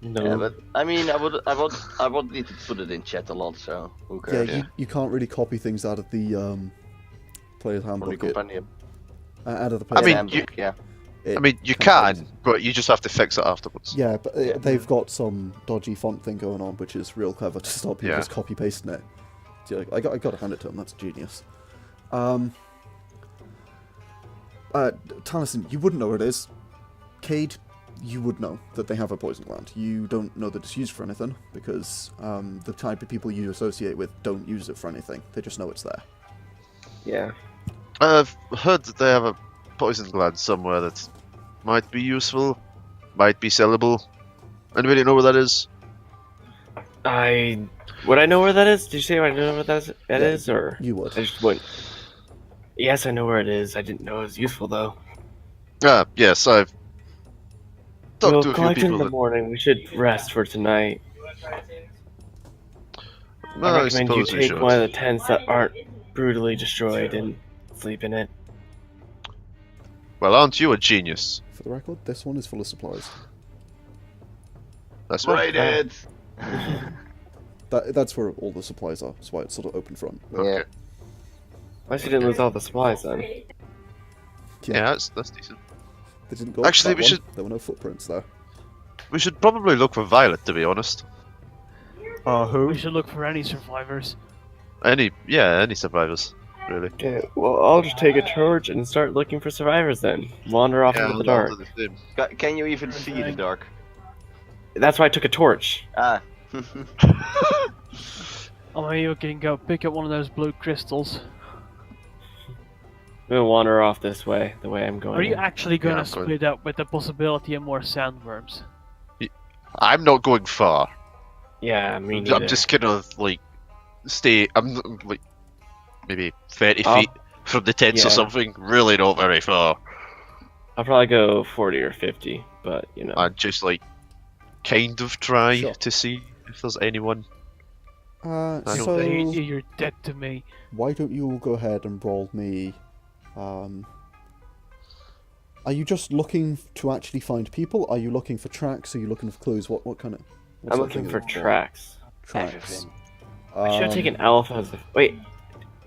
S3: No.
S6: yeah, but I mean, I would need to put it in chat a lot, so who
S1: Yeah,
S6: cares?
S1: you can't really copy things out of the player's
S6: Only
S1: handbook.
S6: companion.
S1: Out of the
S4: I
S1: player's
S4: mean,
S1: handbook.
S6: yeah.
S1: it
S4: I mean, you
S1: can't
S4: can, but you just have to fix it afterwards.
S1: Yeah, but they've got some dodgy font thing going on, which is real clever to stop people
S4: Yeah.
S1: just copy pasting it. So, I got to hand it to him. That's genius. Talisin, you wouldn't know what it is. Cade, you would know that they have a poison gland. You don't know that it's used for anything because the type of people you associate with don't use it for anything. They just know it's there.
S3: Yeah.
S4: I've heard that they have a poison gland somewhere that might be useful, might be sellable. Anybody know where that is?
S3: Would I know where that is? Did you say I know where that is,
S1: Yeah,
S3: or
S1: You would.
S3: I just wouldn't? Yes, I know where it is. I didn't know it was useful though.
S4: Yes, I've
S3: We'll
S4: talked to a few
S3: collect it in
S4: people
S3: the
S4: that...
S3: morning. We should rest for tonight.
S4: Well,
S3: I recommend you
S4: suppose we
S3: take
S4: should.
S3: one of the tents that aren't brutally destroyed and sleep in it.
S4: Well, aren't you a genius?
S1: For the record, this one is full of supplies.
S4: That's right.
S6: Right, Ed.
S1: That's where all the supplies are. That's why it's sort of open front.
S6: Yeah.
S3: Why she didn't lose all the supplies then?
S4: Yeah, that's decent.
S1: They didn't go up
S4: Actually,
S1: that
S4: we
S1: one.
S4: should-
S1: There were no footprints there.
S4: We should probably look for Violet, to be honest.
S5: Who?
S2: We should look for any survivors.
S4: Any survivors, really.
S3: Okay, well, I'll just take a torch and start looking for survivors then. Wander off into the dark.
S4: I'll do the same.
S6: Can you even see in the dark?
S3: That's why I took a torch.
S6: Ah.
S2: Oh, maybe we can go pick up one of those blue crystals.
S3: I'm gonna wander off this way, the way I'm going.
S2: Are you actually going
S4: Yeah,
S2: to
S4: I'm going-
S2: split up with the possibility of more sandworms?
S4: I'm not going far.
S3: Yeah, me neither.
S4: I'm just gonna like stay. I'm like maybe 30
S3: I'll-
S4: feet from the tents
S3: yeah.
S4: or something. Really not very far.
S3: I'll probably go 40 or 50, but you know.
S4: I'd just like kind of try
S1: Sure.
S4: to see if there's anyone. I don't
S1: So
S2: You're dead to me.
S1: why don't you all go ahead and roll me? Are you just looking to actually find people? Are you looking for tracks? Are you looking for clues? What kind of? what
S3: I'm
S1: sort of
S3: looking
S1: thing
S3: for
S1: are you looking
S3: tracks.
S1: Tracks.
S6: Everything.
S3: I should have
S1: Um,
S3: taken Alpha as a... Wait,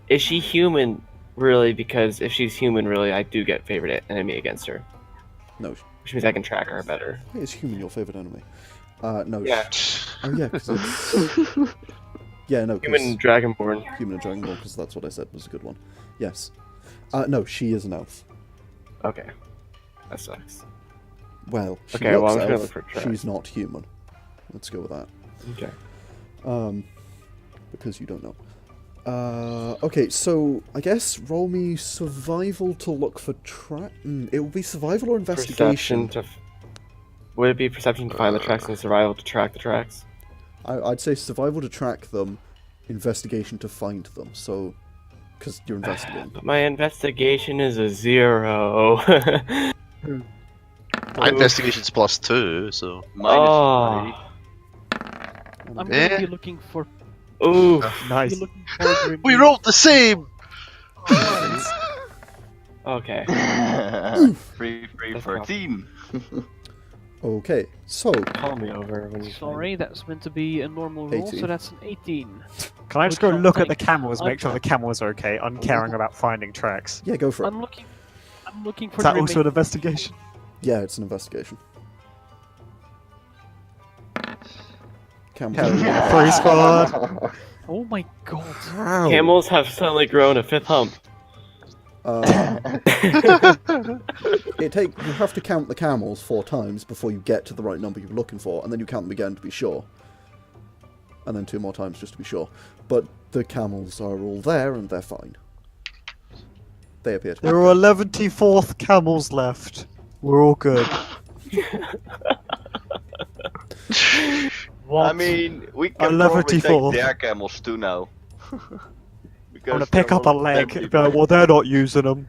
S3: is she human, really? Because if she's human, really, I do get favorite enemy against her.
S1: No,
S3: Which means I can track her better.
S1: why is human your favorite enemy? No.
S3: Yeah.
S1: Oh yeah, 'cause it's... yeah, no. 'cause
S3: Human Dragonborn.
S1: Human and Dragon Ball, because that's what I said was a good one. Yes. No, she is an elf.
S3: Okay. That sucks.
S1: Well, she
S3: Okay, well,
S1: looks
S3: I'm just gonna
S1: elf.
S3: look for tracks.
S1: She's not human. Let's go with that.
S3: Okay.
S1: Because you don't know. Okay, so I guess roll me survival to look for track. It will be survival or investigation.
S3: Perception to... Would it be perception to find the tracks and survival to track the tracks?
S1: I'd say survival to track them, investigation to find them. So, because you're investigating.
S3: But my investigation is a 0.
S4: My investigation's +2, so
S6: Minus
S3: Oh.
S6: three.
S2: I'm
S1: And
S2: going to
S4: Eh.
S2: be looking for
S3: Ooh.
S5: Nice.
S2: You're looking for
S4: We rolled the same!
S3: Okay.
S6: 3-3-13.
S1: Okay, so
S3: Call me over when you.
S2: Sorry, that's meant to be a normal roll,
S1: 18.
S2: so that's an 18.
S5: Can I just go
S2: Which
S5: look
S2: I'll
S5: at the
S2: take.
S5: camels, make sure the camels are okay, uncaring about finding tracks?
S1: yeah, go for it.
S2: I'm looking for
S5: Is that
S2: the
S5: also an investigation?
S1: Yeah, it's an investigation. Camels.
S5: Hell yeah, free squad!
S2: Oh my god.
S1: How?
S3: Camels have suddenly grown a fifth hump.
S1: You have to count the camels 4 times before you get to the right number you're looking for, and then you count them again to be sure. And then 2 more times just to be sure. But the camels are all there and they're fine. They appear to be.
S5: There are 11th camels left. We're all good.
S2: What?
S6: I mean, we can
S5: love
S6: probably
S5: it,
S6: take
S5: T4.
S6: their camels too now.
S5: I'm
S6: Because
S5: gonna pick
S6: there
S5: up a
S6: will
S5: leg.
S6: definitely
S5: Go, well, they're not using them.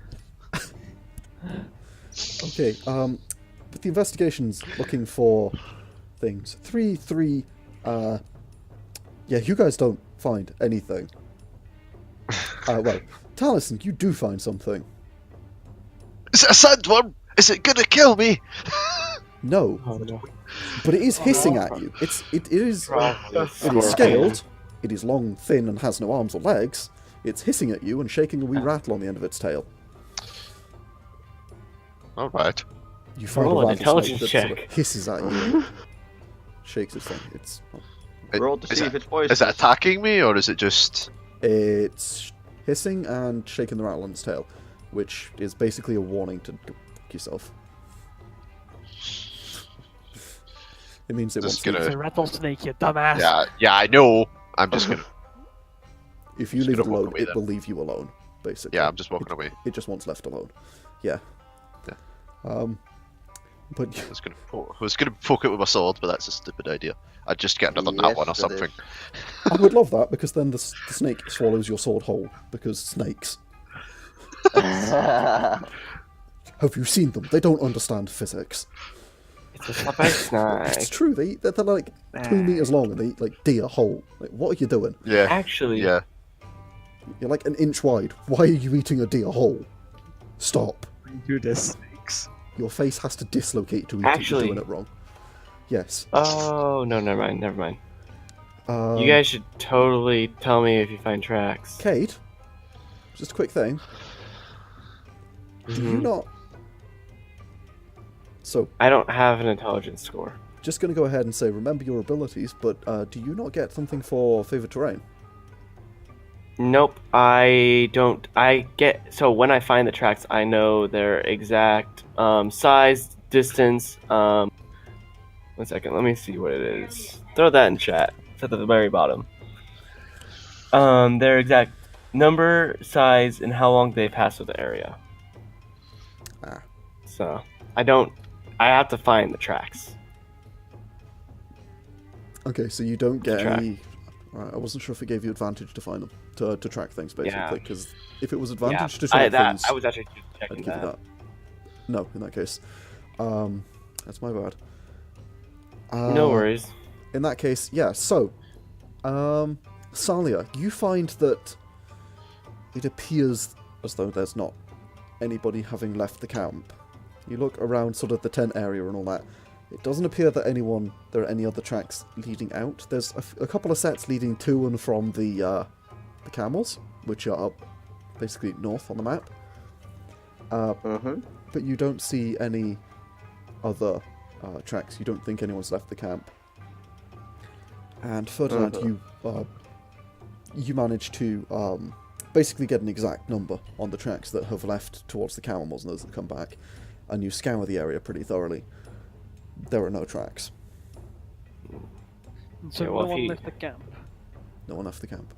S1: Okay, but the investigation's looking for things. 3-3, yeah, you guys don't find anything. Well, Talisin, you do find something.
S4: Is it a sandworm? Is it gonna kill me?
S1: No,
S3: Oh no.
S1: but it is hissing at you. It is scaled. It is long, thin, and has no arms or legs. It's hissing at you and shaking a wee rattle on the end of its tail.
S4: Alright.
S1: You find
S3: Roll
S1: a
S3: an
S1: rattlesnake
S3: intelligence
S1: that sort of
S3: check.
S1: hisses at you, shakes its thing.
S6: Roll to see if it's poison.
S4: Is it attacking me, or is it just...
S1: It's hissing and shaking the rattle on its tail, which is basically a warning to go fuck yourself. It means it
S4: Just
S1: wants
S2: It's
S1: to.
S2: a rattlesnake, you dumbass.
S4: Yeah, I know. I'm just gonna...
S1: If you
S4: just
S1: leave it
S4: gonna walk
S1: alone,
S4: away
S1: it
S4: then.
S1: will leave you alone, basically.
S4: Yeah, I'm just walking away.
S1: It just wants left alone. Yeah.
S4: Yeah.
S1: But
S4: I was gonna poke it with my sword, but that's a stupid idea. I'd just get another nat
S6: Yes,
S4: one or
S6: it
S4: something.
S1: I would love that, because then the snake swallows your sword whole, because snakes. Have you seen them? They don't understand physics.
S3: It's a slap snake.
S1: It's true, they're like 2 meters long and they eat like deer whole. Like, what are you doing?
S4: Yeah.
S3: Actually,
S4: Yeah.
S1: You're like an inch wide. Why are you eating a deer whole? Stop.
S5: Do this, snakes.
S1: Your face has to dislocate to eat
S3: Actually-
S1: it. You're doing it wrong. Yes.
S3: Oh no, never mind.
S1: Um,
S3: You guys should totally tell me if you find tracks.
S1: Cade, just a quick thing. Do you
S3: Mhm.
S1: not... So,
S3: I don't have an intelligence score.
S1: just going to go ahead and say, remember your abilities, but do you not get something for favored terrain?
S3: Nope, I don't. So when I find the tracks, I know their exact size, distance. 1 second, let me see what it is. Throw that in chat. It's at the very bottom. Their exact number, size, and how long they pass through the area.
S1: Ah.
S3: So I have to find the tracks.
S1: Okay, so you don't get
S3: track.
S1: any... Alright, I wasn't sure if it gave you advantage to find them, to track things, basically,
S3: Yeah.
S1: because if it was
S3: Yeah,
S1: advantage to track things...
S3: I was actually
S1: I'd
S3: checking
S1: give you
S3: that.
S1: that. No, in that case. That's my bad.
S3: No worries.
S1: In that case, yeah, so... Salia, you find that it appears as though there's not anybody having left the camp. You look around sort of the tent area and all that. It doesn't appear that there are any other tracks leading out. There's a couple of sets leading to and from the camels, which are up basically north on the map. But you don't see any other tracks. You don't think anyone's left the camp. And Ferdinand, you managed to basically get an exact number on the tracks that have left towards the camels and those that come back, and you scour the area pretty thoroughly. There are no tracks.
S2: So
S3: Yeah, well,
S2: no
S3: if
S2: one
S3: he-
S2: left the camp.
S1: No one left the camp.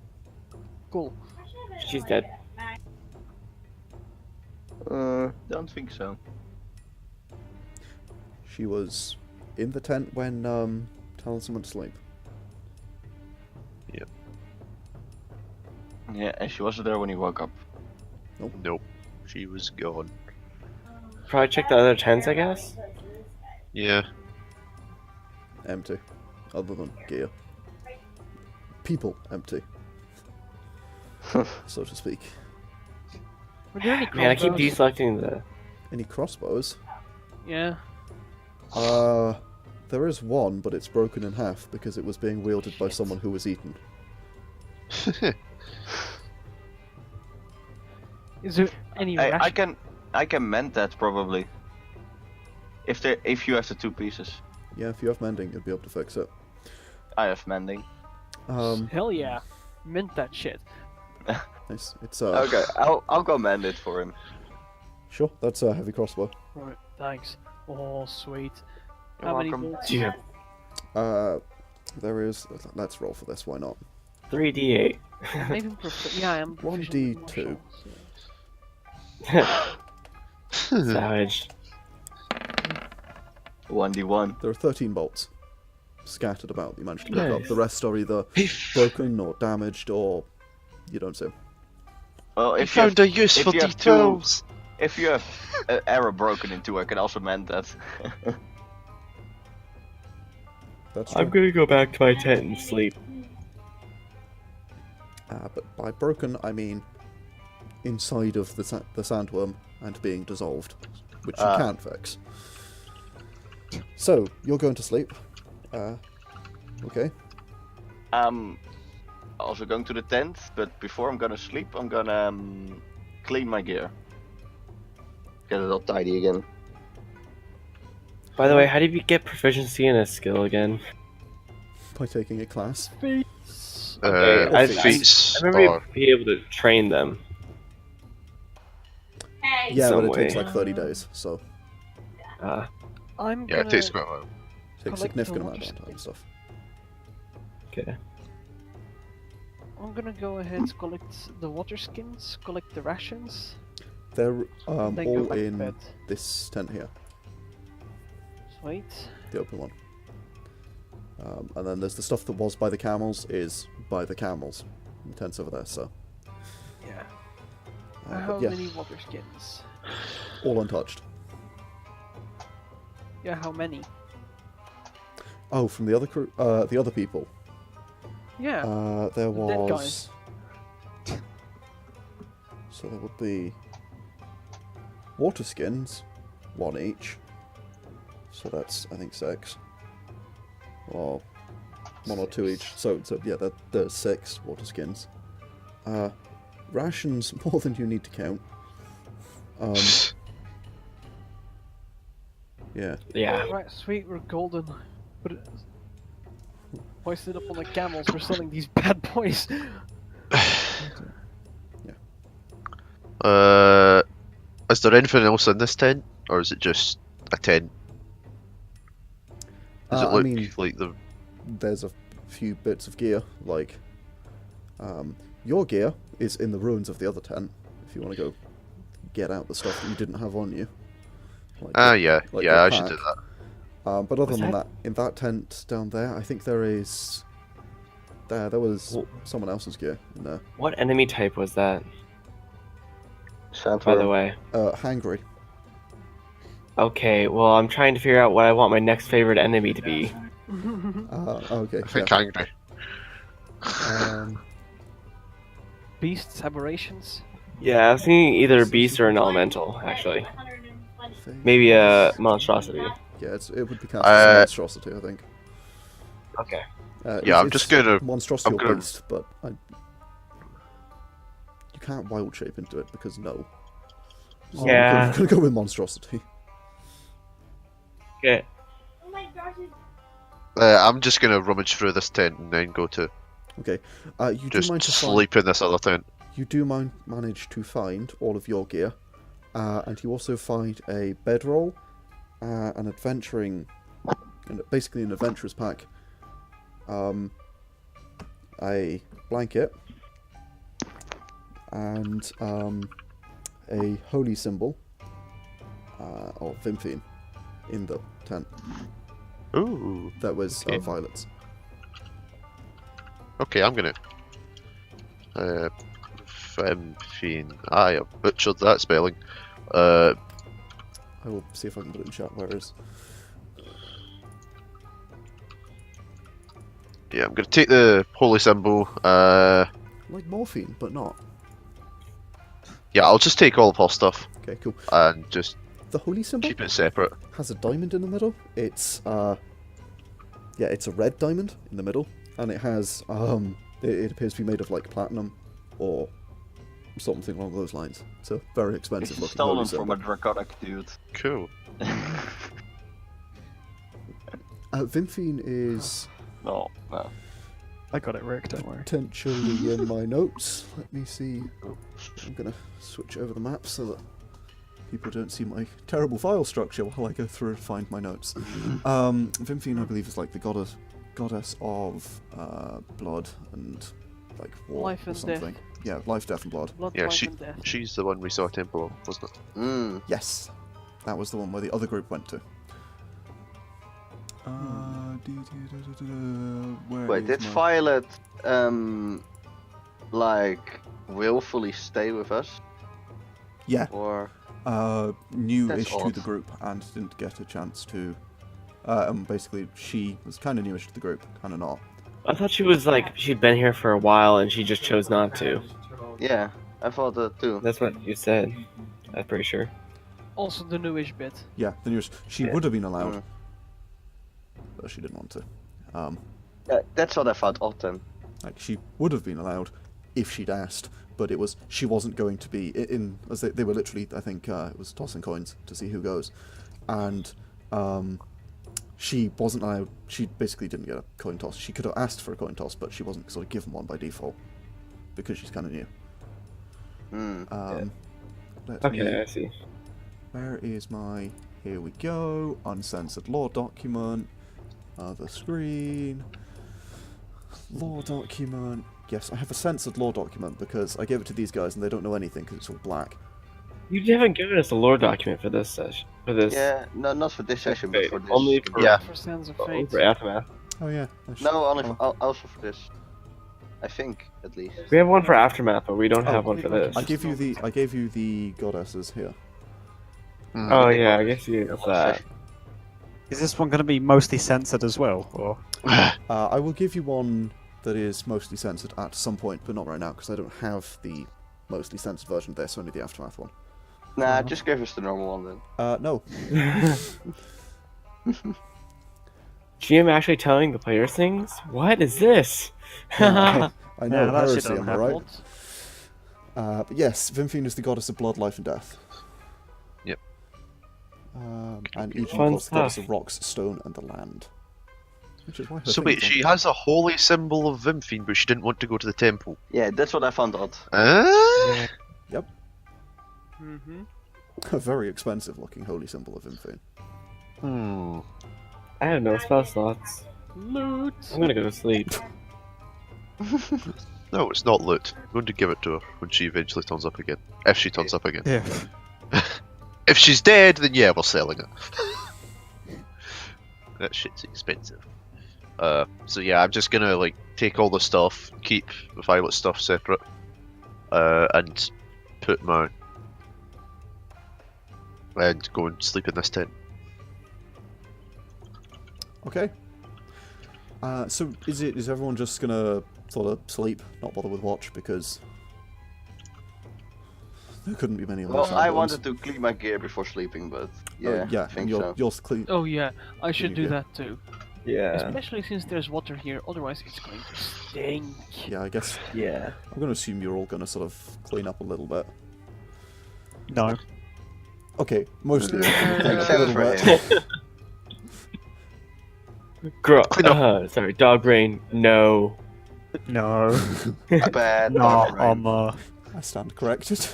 S2: Cool.
S3: She's dead.
S6: Don't think so.
S1: She was in the tent when Talisin went to sleep.
S6: Yeah, and she wasn't there when he woke up.
S4: Nope. She was gone.
S3: Probably check the other tents, I guess.
S4: Yeah.
S1: Empty. Other than gear. people empty, so to speak.
S2: Were there any
S3: Man, I keep
S2: crossbows?
S3: deselecting the.
S1: Any crossbows?
S2: Yeah.
S1: There is one, but it's broken in half because it was being wielded by
S2: Shit.
S1: someone who was eaten.
S2: Is there any ration?
S6: I can mend that probably. If you have the 2 pieces,
S1: Yeah, if you have mending, you'll be able to fix it.
S6: I have mending.
S2: Hell yeah. Mint that shit.
S1: Nice. It's
S6: Okay, I'll go mend it for him.
S1: Sure, that's a heavy crossbow.
S2: Right, thanks. Oh, sweet.
S6: You're
S2: How many
S6: welcome.
S2: bolts?
S3: Do you have
S1: There is. Let's roll for this. Why not?
S3: 3d8?
S2: I'm even yeah, I am. proficient with
S1: 1d2.
S2: martial, so-
S3: Savage.
S6: 1d1.
S1: There are 13 bolts scattered about. You managed to pick up.
S3: Nice.
S1: The rest are either broken or damaged, or you don't see.
S6: Well,
S4: I
S6: if you
S4: found
S6: have,
S4: a use
S6: if
S4: for
S6: you have
S4: D12s.
S6: if you have an arrow broken in 2, I can also mend that.
S1: That's
S3: I'm
S1: true.
S3: gonna go back to my tent and sleep.
S1: But by broken, I mean inside of the sandworm and being dissolved, which you can't fix. So you're going to sleep. Okay.
S6: Also going to the tent, but before I'm gonna sleep, I'm gonna clean my gear. Get it all tidy again.
S3: By the way, how did you get proficiency in a skill again?
S1: By taking a class.
S2: Feats.
S3: Okay, I
S4: Feats
S3: remember
S4: are...
S3: you'd be able to train them.
S1: Yeah,
S3: Some
S1: but it takes
S3: way.
S1: like 30 days, so
S2: I'm
S4: Yeah,
S2: gonna
S4: it takes quite a while.
S1: it takes a
S2: Collect the
S1: significant amount of
S2: water
S1: time and stuff.
S3: Okay.
S2: I'm gonna go ahead and collect the water skins, collect the rations,
S1: They're
S2: and then go
S1: all
S2: back to
S1: in
S2: bed.
S1: this tent here,
S2: Sweet.
S1: the open one. And then there's the stuff that was by the camels is by the camels. The tent's over there, so
S2: Yeah.
S1: but
S2: How
S1: yeah,
S2: many water skins?
S1: all untouched.
S2: Yeah, how many?
S1: Oh, from the other crew, the other people.
S2: Yeah.
S1: There
S2: The dead
S1: was. So there would be water skins, 1 each. So that's I think 6, or 1 or 2 each. So yeah, there's 6 water skins. Rations more than you need to count. Yeah.
S3: Yeah.
S2: Right, sweet, we're golden. But hoisted up on the camels, we're selling these bad boys.
S4: Is there anything else in this tent, or is it just a tent? Does it
S1: I
S4: look
S1: mean,
S4: like the...
S1: there's a few bits of gear, like your gear is in the ruins of the other tent. If you want to go get out the stuff that you didn't have on you. Like
S4: yeah,
S1: like
S4: yeah,
S1: your
S4: I should do
S1: pack.
S4: that.
S1: But other
S3: Was
S1: than
S3: that-
S1: that, in that tent down there, I think there is. There was someone else's gear in there.
S3: What enemy type was that,
S6: Sandworm.
S3: by the way?
S1: Hangry.
S3: Okay, well, I'm trying to figure out what I want my next favorite enemy to be.
S1: Okay.
S4: I think
S1: yeah.
S4: angry.
S2: Beasts, aberrations.
S3: Yeah, I was thinking either a beast or an elemental, actually. Maybe a monstrosity.
S1: Yeah, it would be cast as a monstrosity, I think.
S3: Okay.
S4: Yeah, I'm just gonna-
S1: monstrosity
S4: I'm
S1: or
S4: gonna-
S1: beast, but you can't wild shape into it because no. So
S3: Yeah.
S1: I'm gonna go with monstrosity.
S3: Okay.
S4: I'm just gonna rummage through this tent and then go to
S1: Okay. You do
S4: just
S1: mind to find,
S4: sleep in this other tent.
S1: you do manage to find all of your gear, and you also find a bedroll, an adventuring, basically an adventurer's pack, a blanket, and a holy symbol, or Vimphine, in the tent.
S4: Ooh.
S1: That was
S4: Okay.
S1: Violet's.
S4: Okay, I'm gonna. Femfine. I butchered that spelling.
S1: I will see if I can put it in chat where it is.
S4: Yeah, I'm gonna take the holy symbol.
S1: Like morphine, but not.
S4: Yeah, I'll just take all of her stuff
S1: Okay, cool.
S4: and just
S1: The holy symbol
S4: keep it separate.
S1: has a diamond in the middle. It's yeah, it's a red diamond in the middle, and it has it appears to be made of like platinum or something along those lines. It's a very expensive
S6: It's
S1: looking
S6: stolen
S1: holy
S6: from
S1: symbol.
S6: a draconic dude.
S4: Cool.
S1: Vimphine is
S6: No, no.
S5: I got it, Rick. Don't worry.
S1: potentially in my notes. Let me see. I'm gonna switch over the map so that people don't see my terrible file structure while I go through and find my notes. Vimphine, I believe, is like the goddess of blood and like war
S2: Life
S1: or
S2: and
S1: something.
S2: death.
S1: Yeah, life, death, and blood.
S2: Blood,
S4: Yeah,
S2: life, and death.
S4: she's the one we saw a temple of, wasn't it?
S6: Mm.
S1: Yes, that was the one where the other group went to. Where
S6: Wait,
S1: is
S6: did
S1: my-
S6: Violet like willfully stay with us?
S1: Yeah,
S6: Or
S1: new
S6: That's
S1: ish to
S6: odd.
S1: the group and didn't get a chance to. Basically, she was kind of newish to the group, kind of not.
S3: I thought she was like she'd been here for a while and she just chose not to.
S6: yeah, I thought that too.
S3: That's what you said. I'm pretty sure.
S2: Also the newish bit.
S1: Yeah, the newish. She
S3: Yeah.
S1: would have been allowed,
S6: Mm.
S1: but she didn't want to.
S6: That's what I found odd then.
S1: Like she would have been allowed if she'd asked, but it was she wasn't going to be in as they were literally. I think it was tossing coins to see who goes, and she wasn't allowed. She basically didn't get a coin toss. She could have asked for a coin toss, but she wasn't sort of given one by default because she's kind of new.
S6: Mm.
S1: Let
S3: Okay,
S1: me-
S3: I see.
S1: Where is my? Here we go. Uncensored law document. Other screen. Law document. Yes, I have a censored law document because I gave it to these guys and they don't know anything because it's all black.
S3: You haven't given us a lore document for this session. For this.
S6: Yeah, no, not for this session, but
S3: Wait,
S6: for this.
S3: only for
S4: Yeah.
S2: For Sands of
S3: only
S2: Fate.
S3: for Aftermath.
S1: Oh yeah. I should-
S6: No, only
S1: oh.
S6: also for this. I think, at least.
S3: We have one for Aftermath, but we don't
S1: Oh,
S3: have one for this.
S1: I gave you the goddesses here.
S3: Oh yeah, I guess you have that.
S5: Is this one going to be mostly censored as well, or?
S1: I will give you one that is mostly censored at some point, but not right now because I don't have the mostly censored version of this. Only the aftermath one.
S6: Nah, just give us the normal one then.
S1: No.
S3: GM actually telling the players things? What is this?
S1: I know,
S5: Yeah, that shit
S1: heresy,
S5: don't
S1: am I
S5: happen.
S1: right? But yes, Vimphine is the goddess of blood, life, and death.
S4: Yep.
S1: And Eden
S3: Fun
S1: was the goddess
S3: stuff.
S1: of rocks, stone, and the land. Which is why her
S4: So
S1: thing
S4: wait,
S1: is on-
S4: she has a holy symbol of Vimphine, but she didn't want to go to the temple.
S6: Yeah, that's what I found odd.
S2: Mm-hmm.
S1: a very expensive looking holy symbol of Vimphine.
S3: I have no spell slots.
S2: Loot.
S3: I'm gonna go to sleep.
S4: No, it's not loot. I'm going to give it to her when she eventually turns up again. If she turns up again.
S5: Yeah.
S4: If she's dead, then yeah, we're selling it. That shit's expensive. So yeah, I'm just gonna like take all the stuff, keep the Violet stuff separate, and put my and go and sleep in this tent.
S1: Okay. So is everyone just gonna sort of sleep, not bother with watch because there couldn't be many of
S6: Well,
S1: those
S6: I
S1: sound
S6: wanted to clean my gear before sleeping, but yeah,
S1: yeah,
S6: I think
S1: and
S6: so.
S1: you'll clean.
S2: Oh yeah, I should do
S1: Okay.
S2: that too.
S3: Yeah.
S2: Especially since there's water here, otherwise it's going to stink.
S1: Yeah, I guess
S3: Yeah.
S1: I'm gonna assume you're all gonna sort of clean up a little bit.
S5: No.
S1: Okay, mostly clean up a
S6: Except
S1: little
S6: for
S1: bit.
S6: him.
S4: Clean up.
S3: Sorry, dog brain. No.
S5: No.
S6: Bad.
S5: No,
S6: dog brain.
S1: I stand corrected.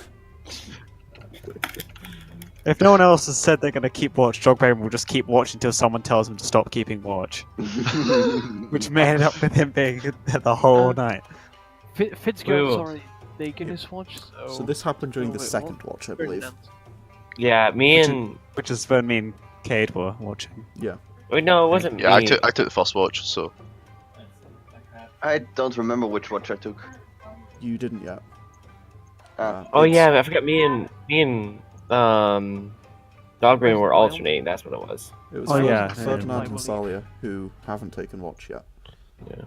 S5: If no one else has said they're going to keep watch, Jogbrain will just keep watch until someone tells him to stop keeping watch. Which may end up with him being there the whole night.
S2: Fitzgerald's
S3: Wait.
S2: already taken his watch,
S1: So this happened during the
S2: wait,
S1: second watch, I believe.
S2: Ferdinand.
S3: Yeah, me
S5: Which
S3: and
S5: Which is when me and Cade were watching.
S1: Yeah.
S3: wait, no, it wasn't
S4: Yeah,
S3: me.
S4: I took the first watch, so
S6: I don't remember which watch I took.
S1: You didn't yet.
S3: Oh
S1: It's-
S3: yeah, I forgot. Me and dog brain were alternating. That's what it was.
S1: It was
S5: Oh, yeah,
S1: Ferdinand
S2: yeah.
S1: and Salia who haven't taken watch yet.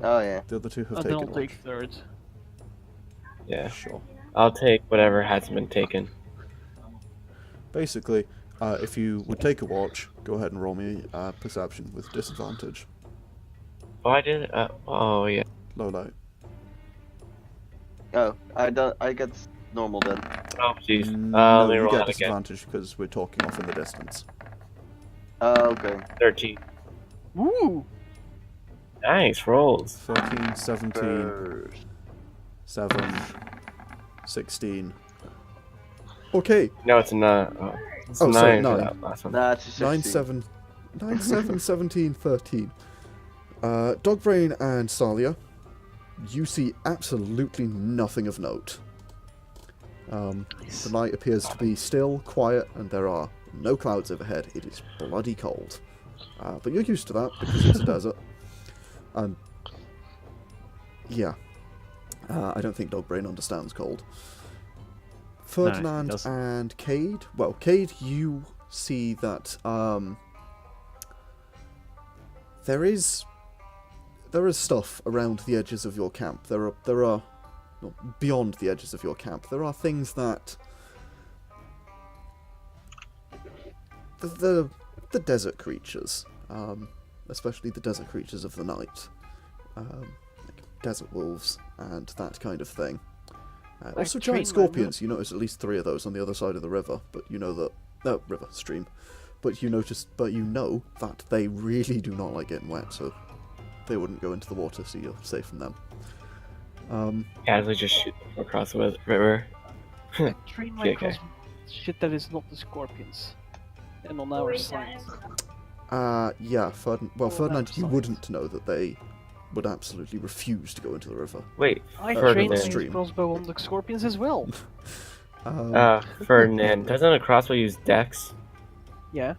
S6: Oh yeah.
S1: The other two have
S2: And
S1: taken
S2: then I'll take
S1: watch.
S2: third.
S3: Yeah.
S1: Sure.
S3: I'll take whatever hasn't been taken.
S1: Basically, if you would take a watch, go ahead and roll me perception with disadvantage.
S3: Oh, I did. Oh yeah.
S1: Low light.
S6: Oh, I get normal then.
S3: Oh jeez.
S1: No,
S3: Let me
S1: you
S3: roll
S1: get
S3: that again.
S1: disadvantage because we're talking off in the distance.
S6: Okay.
S3: 13.
S2: Woo!
S3: Nice rolls.
S1: 13, 17, 7, 16. Okay,
S3: No, it's not. Oh, it's
S1: Oh, sorry,
S3: 9 for
S1: 9.
S3: that last one.
S6: Nah, it's a
S1: 9,
S6: 16.
S1: 7, 17, 13. Dogbrain and Salia, you see absolutely nothing of note. The night appears to be still, quiet, and there are no clouds overhead. It is bloody cold. But you're used to that because it's a desert. And yeah, I don't think Dogbrain understands cold. Ferdinand
S5: doesn't.
S1: and Cade. Well, Cade, you see that there is stuff around the edges of your camp. There are no, beyond the edges of your camp. There are things that the desert creatures, especially the desert creatures of the night, like desert wolves and that kind of thing. Also
S2: train
S1: giant scorpions. You notice at least 3 of those on the other side of the river, but you know that stream. But you know that they really do not like getting wet, so they wouldn't go into the water, so you're safe from them.
S3: Casually just shoot them across the river.
S2: I train my
S3: Okay.
S2: cross shit that is not the scorpions. And on our side.
S1: Yeah, Ferdinand,
S2: that's
S1: you
S2: nice.
S1: wouldn't know that they would absolutely refuse to go into the river.
S3: Wait,
S2: I
S1: Ferdinand.
S2: trained my
S1: Stream.
S2: crossbow on the scorpions as well.
S3: Ferdinand. Doesn't a crossbow use dex?
S2: Yeah.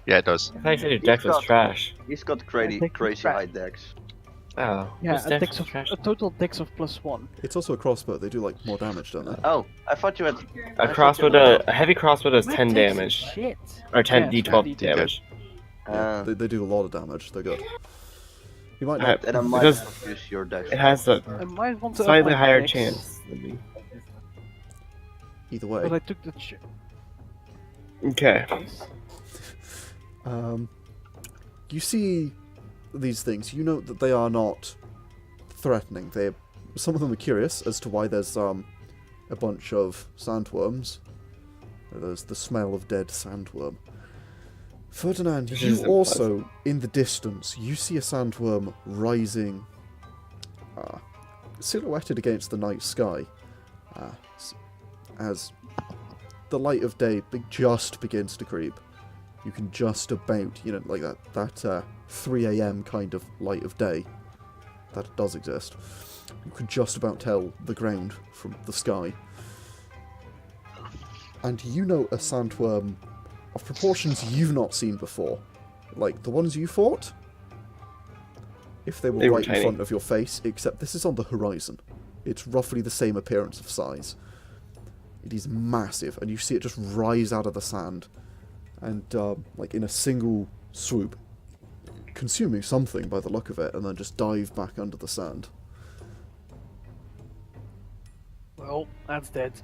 S4: Yeah, it does.
S3: I thought you said your dex was trash.
S6: He's got
S2: I
S6: crazy
S2: think
S6: crazy
S2: crap.
S6: high dex.
S3: Oh.
S2: Yeah,
S3: whose
S2: a,
S3: dex
S2: dex
S3: was
S2: of,
S3: trash?
S2: a total dex of +1.
S1: It's also a crossbow. They do like more damage, don't they?
S6: Oh, I thought you had.
S3: A heavy crossbow does
S2: My
S3: 10
S2: dex is
S3: damage.
S2: Shit.
S3: Or 10
S2: Yeah,
S3: d12
S2: D12.
S3: damage.
S1: They do a lot of damage. They're good. You might
S3: Alright,
S1: not.
S6: Then I might
S3: because
S6: have used your dex.
S3: it has a
S2: I might want to up
S3: slightly
S2: my
S3: higher
S2: dex,
S3: chance than me.
S1: Either
S2: But I
S1: way.
S2: took the
S3: Okay.
S1: You see these things. You know that they are not threatening. Some of them are curious as to why there's a bunch of sandworms. There's the smell of dead sandworm. Ferdinand,
S3: This
S1: you
S3: isn't
S1: also, in the distance, you see a sandworm rising, silhouetted against the night sky, as the light of day just begins to creep. You can just about, like that 3 a.m. kind of light of day, that does exist. You can just about tell the ground from the sky. And you know a sandworm of proportions you've not seen before. Like the ones you fought, if they were
S3: They were
S1: right in
S3: tiny.
S1: front of your face, except this is on the horizon. It's roughly the same appearance of size. It is massive, and you see it just rise out of the sand, and like in a single swoop, consuming something by the look of it, and then just dive back under the sand.
S2: Well, that's dead.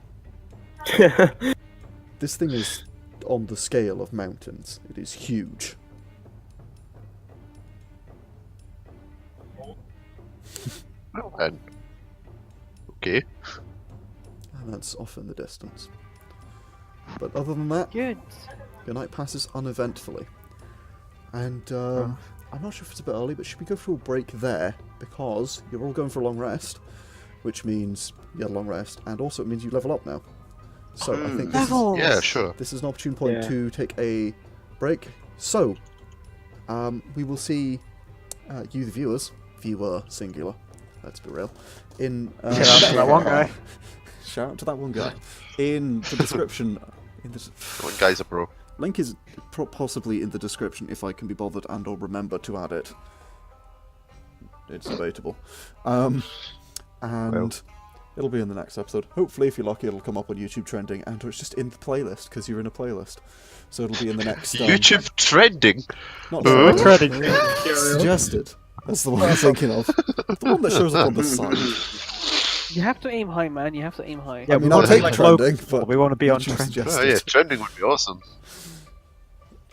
S1: This thing is on the scale of mountains. It is huge.
S4: And okay.
S1: And that's off in the distance. But other than that,
S2: Good.
S1: your night passes uneventfully. And I'm not sure if it's a bit early, but should we go for a break there? Because you're all going for a long rest, which means you had a long rest, and also it means you level up now. So I think this is,
S2: Levels!
S4: Yeah, sure.
S1: this is an opportune point
S3: Yeah.
S1: to take a break. So, we will see you, the viewers, viewer singular, let's be real, in
S5: Shout out to that one guy.
S1: shout out to that one guy. In the description,
S4: What guy's a pro?
S1: link is possibly in the description if I can be bothered and or remember to add it. It's debatable. And
S4: Well.
S1: it'll be in the next episode. Hopefully, if you're lucky, it'll come up on YouTube trending, and or it's just in the playlist because you're in a playlist. So it'll be in the next
S4: YouTube trending.
S1: not
S4: Huh?
S1: trending, suggested. That's the one I'm thinking of. The one that shows up on the side.
S2: You have to aim high, man. You have to aim high.
S5: Yeah,
S1: I mean,
S5: we
S1: I'll
S5: want to
S1: take
S5: be
S1: trending,
S5: local,
S1: but
S5: we want to be on
S1: what you
S5: trend.
S1: suggested.
S4: Oh yeah, trending would be awesome.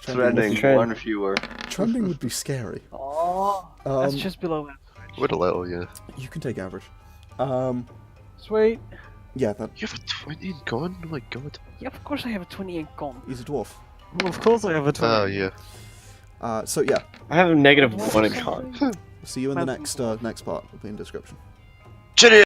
S6: Trending,
S3: Trend.
S6: 1 viewer.
S1: Trending would be scary.
S2: Oh, that's
S1: Um,
S2: just below that.
S4: Would a little, yeah.
S1: You can take average.
S2: Sweet.
S1: Yeah, that
S4: You have a 20 and gone? Oh my god.
S2: Yeah, of course I have a 20 in con.
S1: he's a dwarf.
S5: Well, of course I have a 20.
S4: Oh yeah.
S1: So yeah,
S3: I have a -1 in con.
S1: see you in the
S2: Well-
S1: next next part. It'll be in description.
S4: Cheerio!